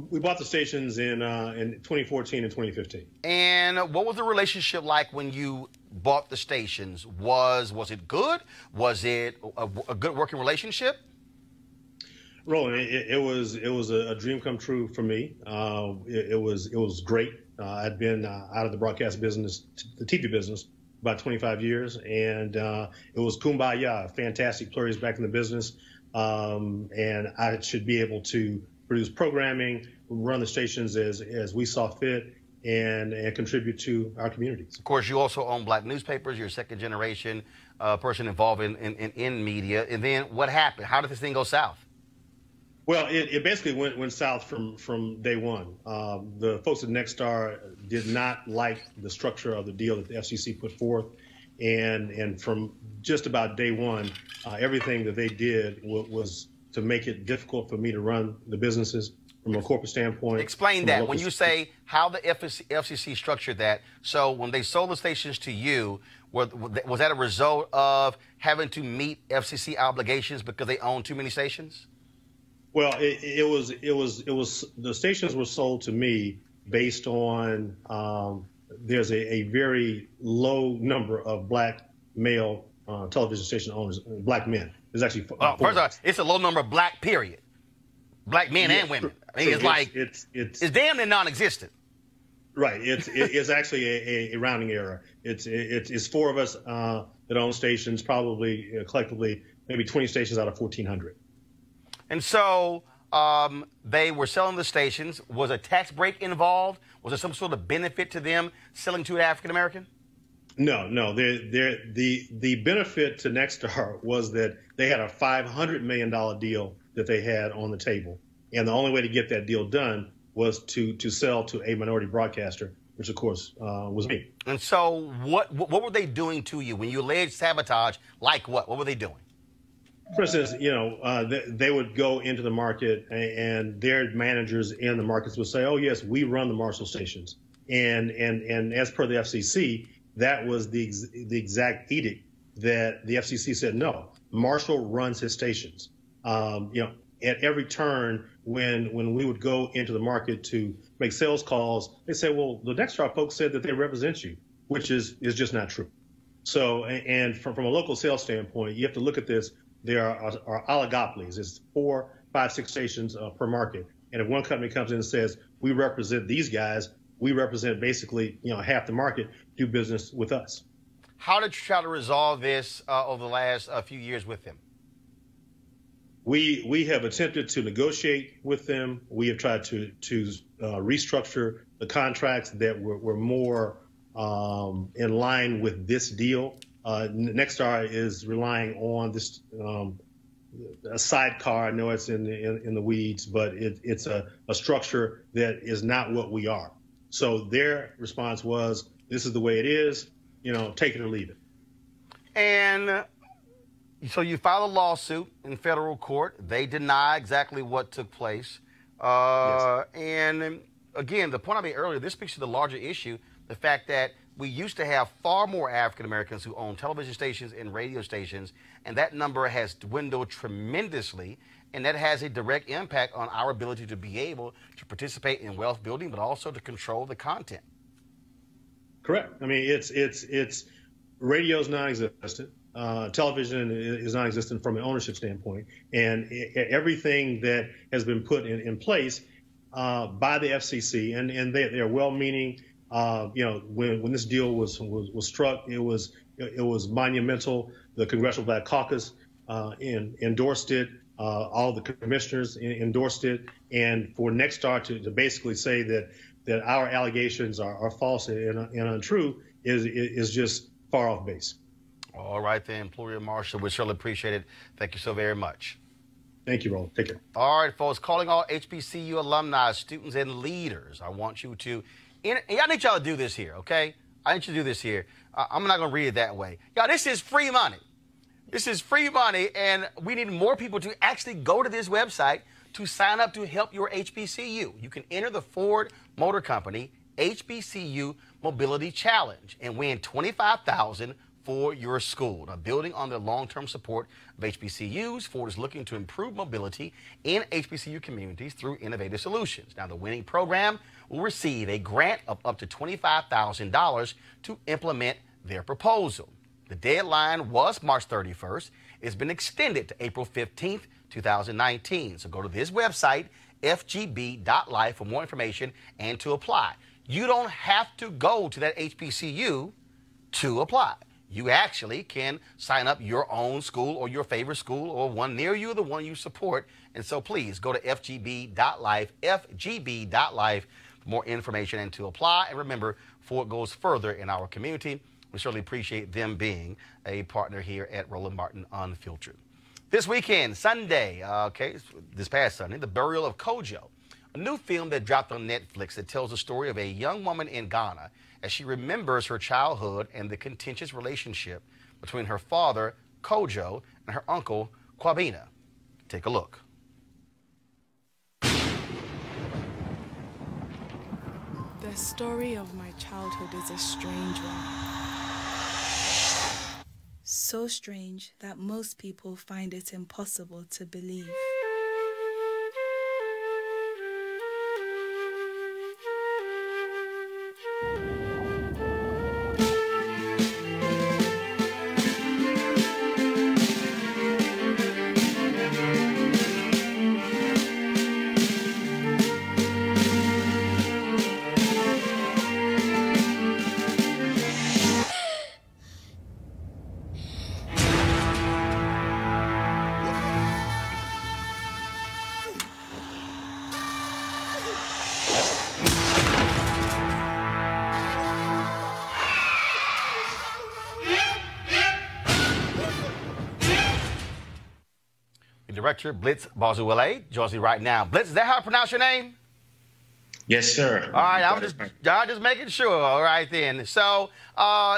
We bought the stations in 2014 and 2015. And what was the relationship like when you bought the stations? Was it good? Was it a good working relationship? Roland, it was a dream come true for me. It was great. I'd been out of the broadcast business, the TV business, about 25 years, and it was kumbaya. Fantastic. Pluria's back in the business, and I should be able to produce programming, run the stations as we saw fit, and contribute to our communities. Of course, you also own black newspapers. You're a second-generation person involved in media. And then what happened? How did this thing go south? Well, it basically went south from day one. The folks at Nexstar did not like the structure of the deal that the FCC put forth. And from just about day one, everything that they did was to make it difficult for me to run the businesses from a corporate standpoint. Explain that. When you say how the FCC structured that, so when they sold the stations to you, was that a result of having to meet FCC obligations because they own too many stations? Well, it was the stations were sold to me based on there's a very low number of black male television station owners, black men. There's actually first of all, it's a low number of black, period. Black men and women. I mean, it's damn near non-existent. Right. It's actually a rounding error. It's 4 of us that own stations, probably collectively maybe 20 stations out of 1,400. And so they were selling the stations. Was a tax break involved? Was there some sort of benefit to them selling to an African American? No. The benefit to Nexstar was that they had a $500 million deal that they had on the table. And the only way to get that deal done was to sell to a minority broadcaster, which, of course, was me. And so what were they doing to you when you alleged sabotage? Like what? What were they doing? For instance, they would go into the market and their managers in the markets would say, oh, yes, we run the Marshall stations. And as per the FCC, that was the exact edict that the FCC said, no, Marshall runs his stations. At every turn when we would go into the market to make sales calls, they say, well, the Nexstar folks said that they represent you, which is just not true. So, and from a local sales standpoint, you have to look at this. There are oligopolies. It's 4, 5, 6 stations per market. And if one company comes in and says, we represent these guys, we represent basically, half the market, do business with us. How did you try to resolve this over the last few years with them? We have attempted to negotiate with them. We have tried to restructure the contracts that were more in line with this deal. Nexstar is relying on this a sidecar. I know it's in the weeds, but it's a structure that is not what we are. So their response was, "This is the way it is. Take it or leave it." And So you filed a lawsuit in federal court. They deny exactly what took place. Yes. And again, the point I made earlier, this speaks to the larger issue, the fact that we used to have far more African Americans who own television stations and radio stations, and that number has dwindled tremendously, and that has a direct impact on our ability to be able to participate in wealth building, but also to control the content. Correct. I mean, it's radio's non-existent. Television is non-existent from an ownership standpoint, and everything that has been put in place by the FCC, and they are well-meaning. When this deal was struck, it was monumental. The Congressional Black Caucus endorsed it. All the commissioners endorsed it, and for Nexstar to basically say that our allegations are false and untrue is just far off base. All right, then, Employer Marshall, we surely appreciate it. Thank you so very much. Thank you, Roland. Take care. All right, folks, calling all HBCU alumni, students, and leaders. I want you to, I need y'all to do this here, okay? I need you to do this here. I'm not going to read it that way. Y'all, this is free money. This is free money, and we need more people to actually go to this website to sign up to help your HBCU. You can enter the Ford Motor Company HBCU Mobility Challenge and win $25,000 for your school. Now, building on the long-term support of HBCUs, Ford is looking to improve mobility in HBCU communities through innovative solutions. Now, the winning program will receive a grant of up to $25,000 to implement their proposal. The deadline was March 31st. It's been extended to April 15th, 2019. So go to this website, fgb.life, for more information and to apply. You don't have to go to that HBCU to apply. You actually can sign up your own school or your favorite school or one near you or the one you support. And so please go to fgb.life, fgb.life for more information and to apply. And remember, Ford goes further in our community. We certainly appreciate them being a partner here at Roland Martin Unfiltered. This weekend, Sunday, this past Sunday, The Burial of Kojo, a new film that dropped on Netflix that tells the story of a young woman in Ghana as she remembers her childhood and the contentious relationship between her father, Kojo, and her uncle, Kwabena. Take a look. The story of my childhood is a strange one. So strange that most people find it impossible to believe. Director Blitz Bazuwele joins me right now. Blitz, is that how I pronounce your name? Yes, sir. All right, I'm just making sure. All right, then. So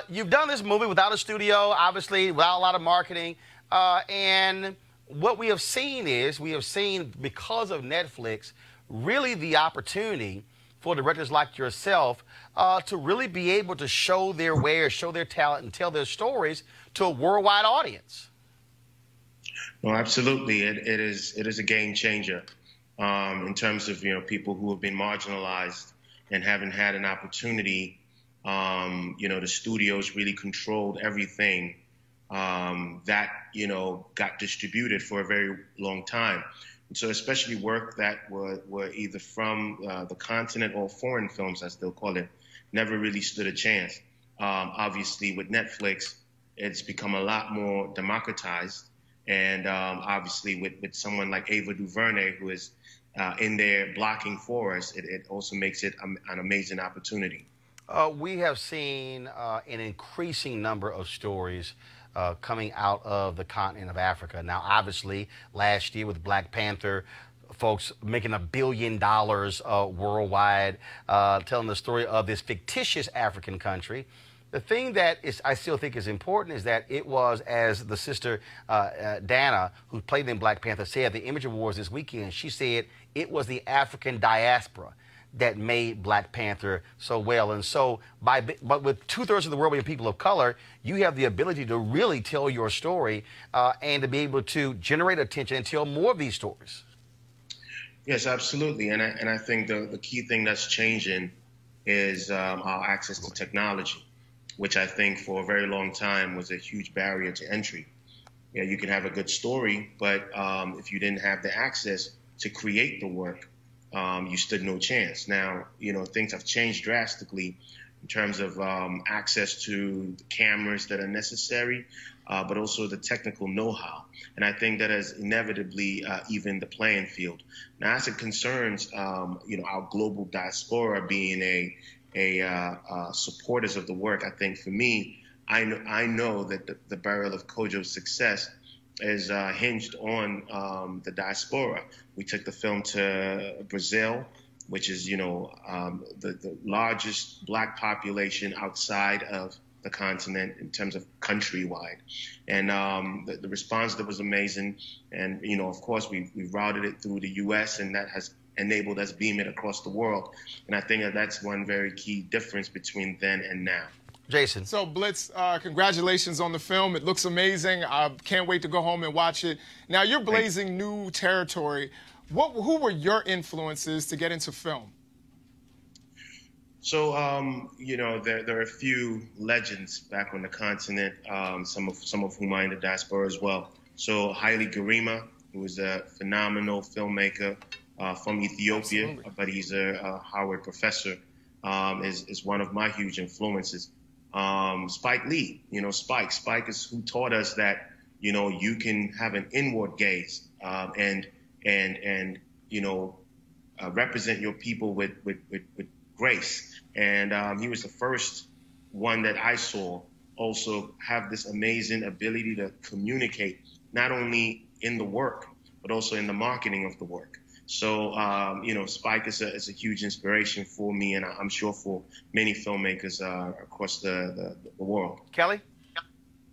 you've done this movie without a studio, obviously, without a lot of marketing. And what we have seen is, because of Netflix, really the opportunity for directors like yourself to really be able to show their wares, show their talent, and tell their stories to a worldwide audience. Well, absolutely. It is a game changer in terms of, people who have been marginalized and haven't had an opportunity. The studios really controlled everything that, got distributed for a very long time. And so especially work that were either from the continent or foreign films, I still call it, never really stood a chance. Obviously, with Netflix, it's become a lot more democratized. And obviously, with someone like Ava DuVernay, who is in there blocking for us, it also makes it an amazing opportunity. We have seen an increasing number of stories coming out of the continent of Africa. Now, obviously, last year with Black Panther, folks making $1 billion worldwide, telling the story of this fictitious African country The thing that I still think is important is that it was, as the sister Dana, who played in Black Panther, said at the Image Awards this weekend, she said it was the African diaspora that made Black Panther so well. And so, but with 2/3 of the world being people of color, you have the ability to really tell your story and to be able to generate attention and tell more of these stories. Yes, absolutely. And I think the key thing that's changing is our access to technology, which I think for a very long time was a huge barrier to entry. Yeah, you can have a good story, but if you didn't have the access to create the work, you stood no chance. Now, things have changed drastically in terms of access to the cameras that are necessary, but also the technical know-how. And I think that has inevitably evened the playing field. Now, as it concerns, our global diaspora being supporters of the work, I think for me, I know that the barrel of Kojo's success is hinged on the diaspora. We took the film to Brazil, which is, the largest Black population outside of the continent in terms of countrywide. And the response that was amazing. And, of course, we routed it through the U.S., and that has enabled us beam it across the world. And I think that's one very key difference between then and now. Jason. So, Blitz, congratulations on the film. It looks amazing. I can't wait to go home and watch it. Now, you're blazing new territory. Who were your influences to get into film? So, there are a few legends back on the continent, some of whom are in the diaspora as well. So, Haile Gerima, who is a phenomenal filmmaker from Ethiopia, Absolutely. But he's a Howard professor, is one of my huge influences. Spike Lee, Spike is who taught us that, you can have an inward gaze and represent your people with grace. And he was the first one that I saw also have this amazing ability to communicate, not only in the work, but also in the marketing of the work. So, Spike is a huge inspiration for me, and I'm sure for many filmmakers across the world. Kelly?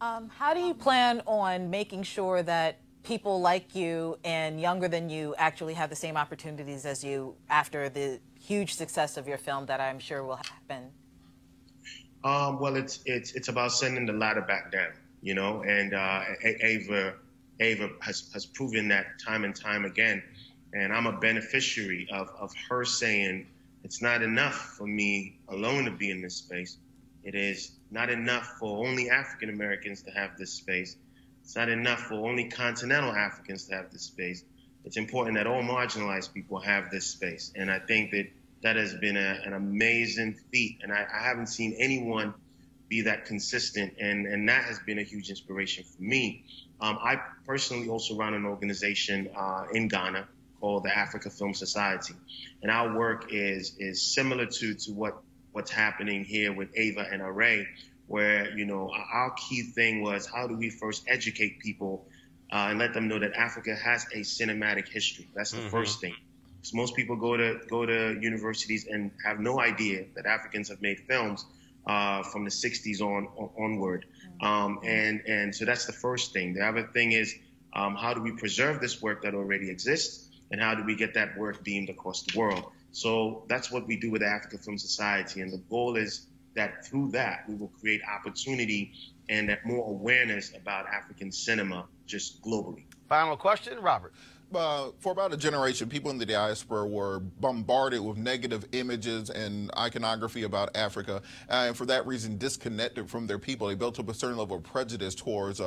How do you plan on making sure that people like you and younger than you actually have the same opportunities as you after the huge success of your film that I'm sure will happen? Well, it's about sending the ladder back down, and Ava has proven that time and time again. And I'm a beneficiary of her saying, it's not enough for me alone to be in this space. It is not enough for only African Americans to have this space. It's not enough for only continental Africans to have this space. It's important that all marginalized people have this space. And I think that has been an amazing feat. And I haven't seen anyone be that consistent. And that has been a huge inspiration for me. I personally also run an organization in Ghana called the Africa Film Society. And our work is similar to what's happening here with Ava and Array, where, our key thing was how do we first educate people and let them know that Africa has a cinematic history. That's the first thing. Because most people go to universities and have no idea that Africans have made films from the 60s onward. And so that's the first thing. The other thing is how do we preserve this work that already exists? And how do we get that work beamed across the world? So that's what we do with the Africa Film Society. And the goal is that through that, we will create opportunity and more awareness about African cinema just globally. Final question, Robert. For about a generation, people in the diaspora were bombarded with negative images and iconography about Africa, and for that reason disconnected from their people. They built up a certain level of prejudice towards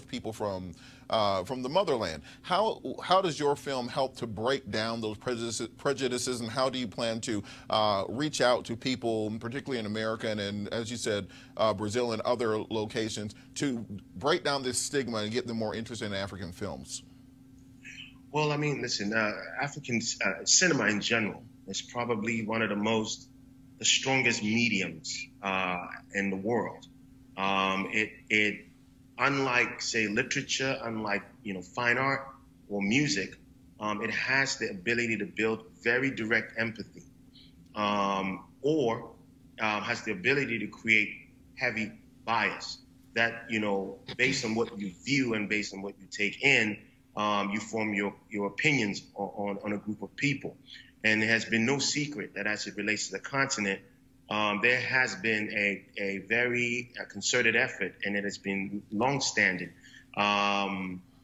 people from the motherland. How does your film help to break down those prejudices, and how do you plan to reach out to people, particularly in America and as you said, Brazil and other locations, to break down this stigma and get them more interested in African films? Well, I mean, listen, African cinema in general is probably one of the strongest mediums in the world. It unlike, say, literature, unlike, fine art or music, it has the ability to build very direct empathy, or has the ability to create heavy bias that, based on what you view and based on what you take in, you form your opinions on a group of people. And it has been no secret that as it relates to the continent, there has been a very concerted effort, and it has been longstanding,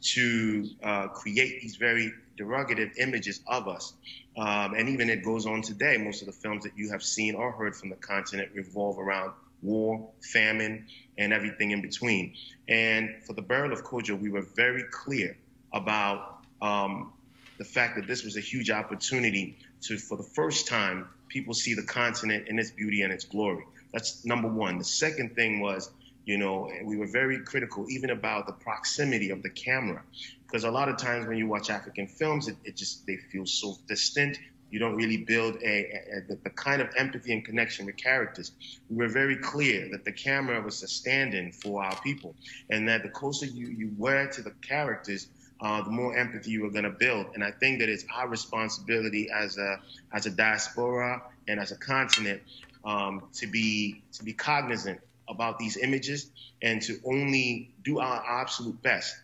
to create these very derogative images of us. And even it goes on today. Most of the films that you have seen or heard from the continent revolve around war, famine, and everything in between. And for the burial of Kojo, we were very clear about the fact that this was a huge opportunity to, for the first time, people see the continent in its beauty and its glory. That's number one. The second thing was, we were very critical even about the proximity of the camera, because a lot of times when you watch African films, they feel so distant. You don't really build the kind of empathy and connection with characters. We were very clear that the camera was a stand-in for our people, and that the closer you were to the characters, the more empathy you were going to build. And I think that it's our responsibility as a diaspora and as a continent to be cognizant about these images and to only do our absolute best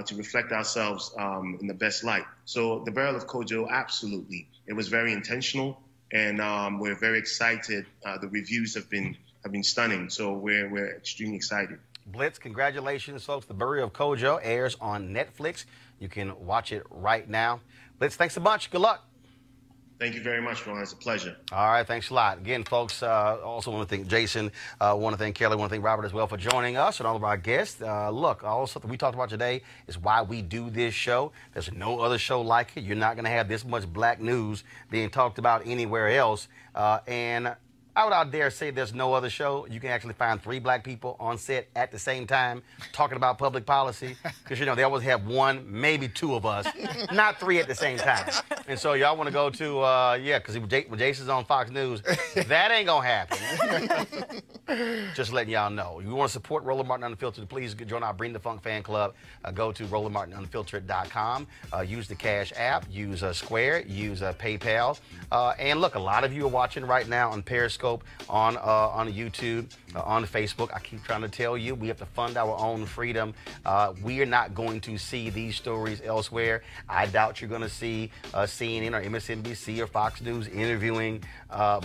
to reflect ourselves in the best light. So the burial of Kojo, absolutely. It was very intentional, and we're very excited. The reviews have been stunning, so we're extremely excited. Blitz, congratulations, folks. The Burial of Kojo airs on Netflix. You can watch it right now. Blitz, thanks a bunch. Good luck. Thank you very much, Roland. It's a pleasure. All right, thanks a lot. Again, folks, also want to thank Jason, want to thank Kelly, want to thank Robert as well for joining us and all of our guests. Look, all something we talked about today is why we do this show. There's no other show like it. You're not going to have this much black news being talked about anywhere else. And I would out dare say there's no other show. You can actually find 3 black people on set at the same time talking about public policy, because, they always have 1, maybe 2 of us, not 3 at the same time. And so y'all want to go to, because when Jason's on Fox News, that ain't going to happen. Just letting y'all know. If you want to support Roland Martin Unfiltered, please join our Bring the Funk fan club. Go to RolandMartinUnfiltered.com. Use the Cash app. Use Square. Use PayPal. And look, a lot of you are watching right now on Periscope, on YouTube, on Facebook. I keep trying to tell you, we have to fund our own freedom. We are not going to see these stories elsewhere. I doubt you're going to see CNN or MSNBC or Fox News interviewing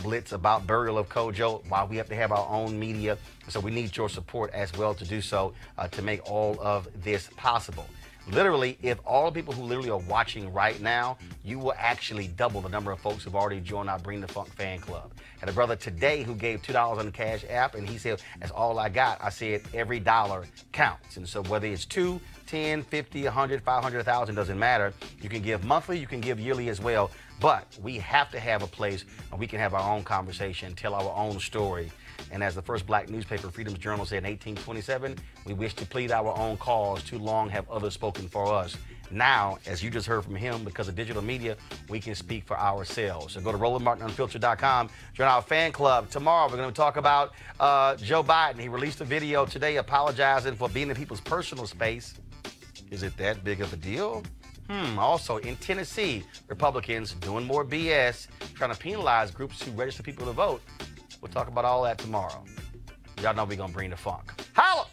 Blitz about burial of Kojo, while we have to have our own media. So we need your support as well to do so, to make all of this possible. Literally, if all the people who literally are watching right now, you will actually double the number of folks who've already joined our Bring the Funk fan club. And a brother today who gave $2 on the Cash app, and he said, that's all I got. I said, every dollar counts. And so whether it's 2, 10, 50, 100, 500, 1,000, doesn't matter. You can give monthly, you can give yearly as well. But we have to have a place where we can have our own conversation, tell our own story. And as the first black newspaper, Freedom's Journal, said in 1827, we wish to plead our own cause. Too long have others spoken for us. Now, as you just heard from him, because of digital media, we can speak for ourselves. So go to RolandMartinUnfiltered.com. Join our fan club. Tomorrow, we're going to talk about Joe Biden. He released a video today apologizing for being in people's personal space. Is it that big of a deal? Also, in Tennessee, Republicans doing more BS, trying to penalize groups who register people to vote. We'll talk about all that tomorrow. Y'all know we're going to bring the funk. Holla!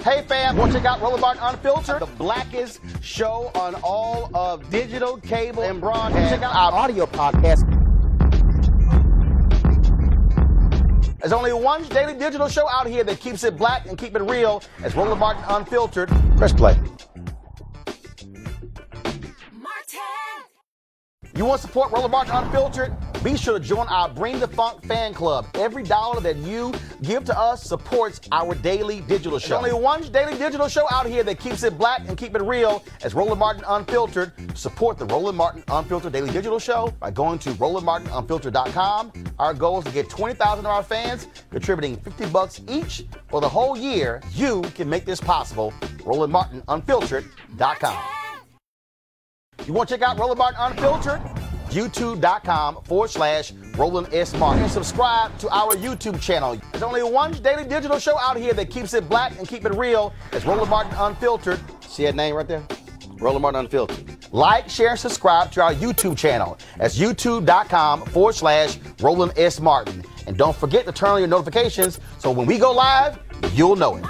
Hey fam, want to check out Roland Martin Unfiltered, the blackest show on all of digital, cable, and broadcast. Check out our audio podcast. There's only one daily digital show out here that keeps it black and keep it real. It's Roland Martin Unfiltered. Press play. You want to support Roland Martin Unfiltered? Be sure to join our Bring the Funk fan club. Every dollar that you give to us supports our daily digital show. There's only one daily digital show out here that keeps it black and keep it real. It's Roland Martin Unfiltered. Support the Roland Martin Unfiltered daily digital show by going to RolandMartinUnfiltered.com. Our goal is to get 20,000 of our fans contributing $50 each for the whole year. You can make this possible. RolandMartinUnfiltered.com. You want to check out Roland Martin Unfiltered? YouTube.com/Roland S. Martin. And subscribe to our YouTube channel. There's only one daily digital show out here that keeps it black and keep it real. It's Roland Martin Unfiltered. See that name right there? Roland Martin Unfiltered. Like, share, and subscribe to our YouTube channel. That's YouTube.com/Roland S. Martin. And don't forget to turn on your notifications so when we go live, you'll know it.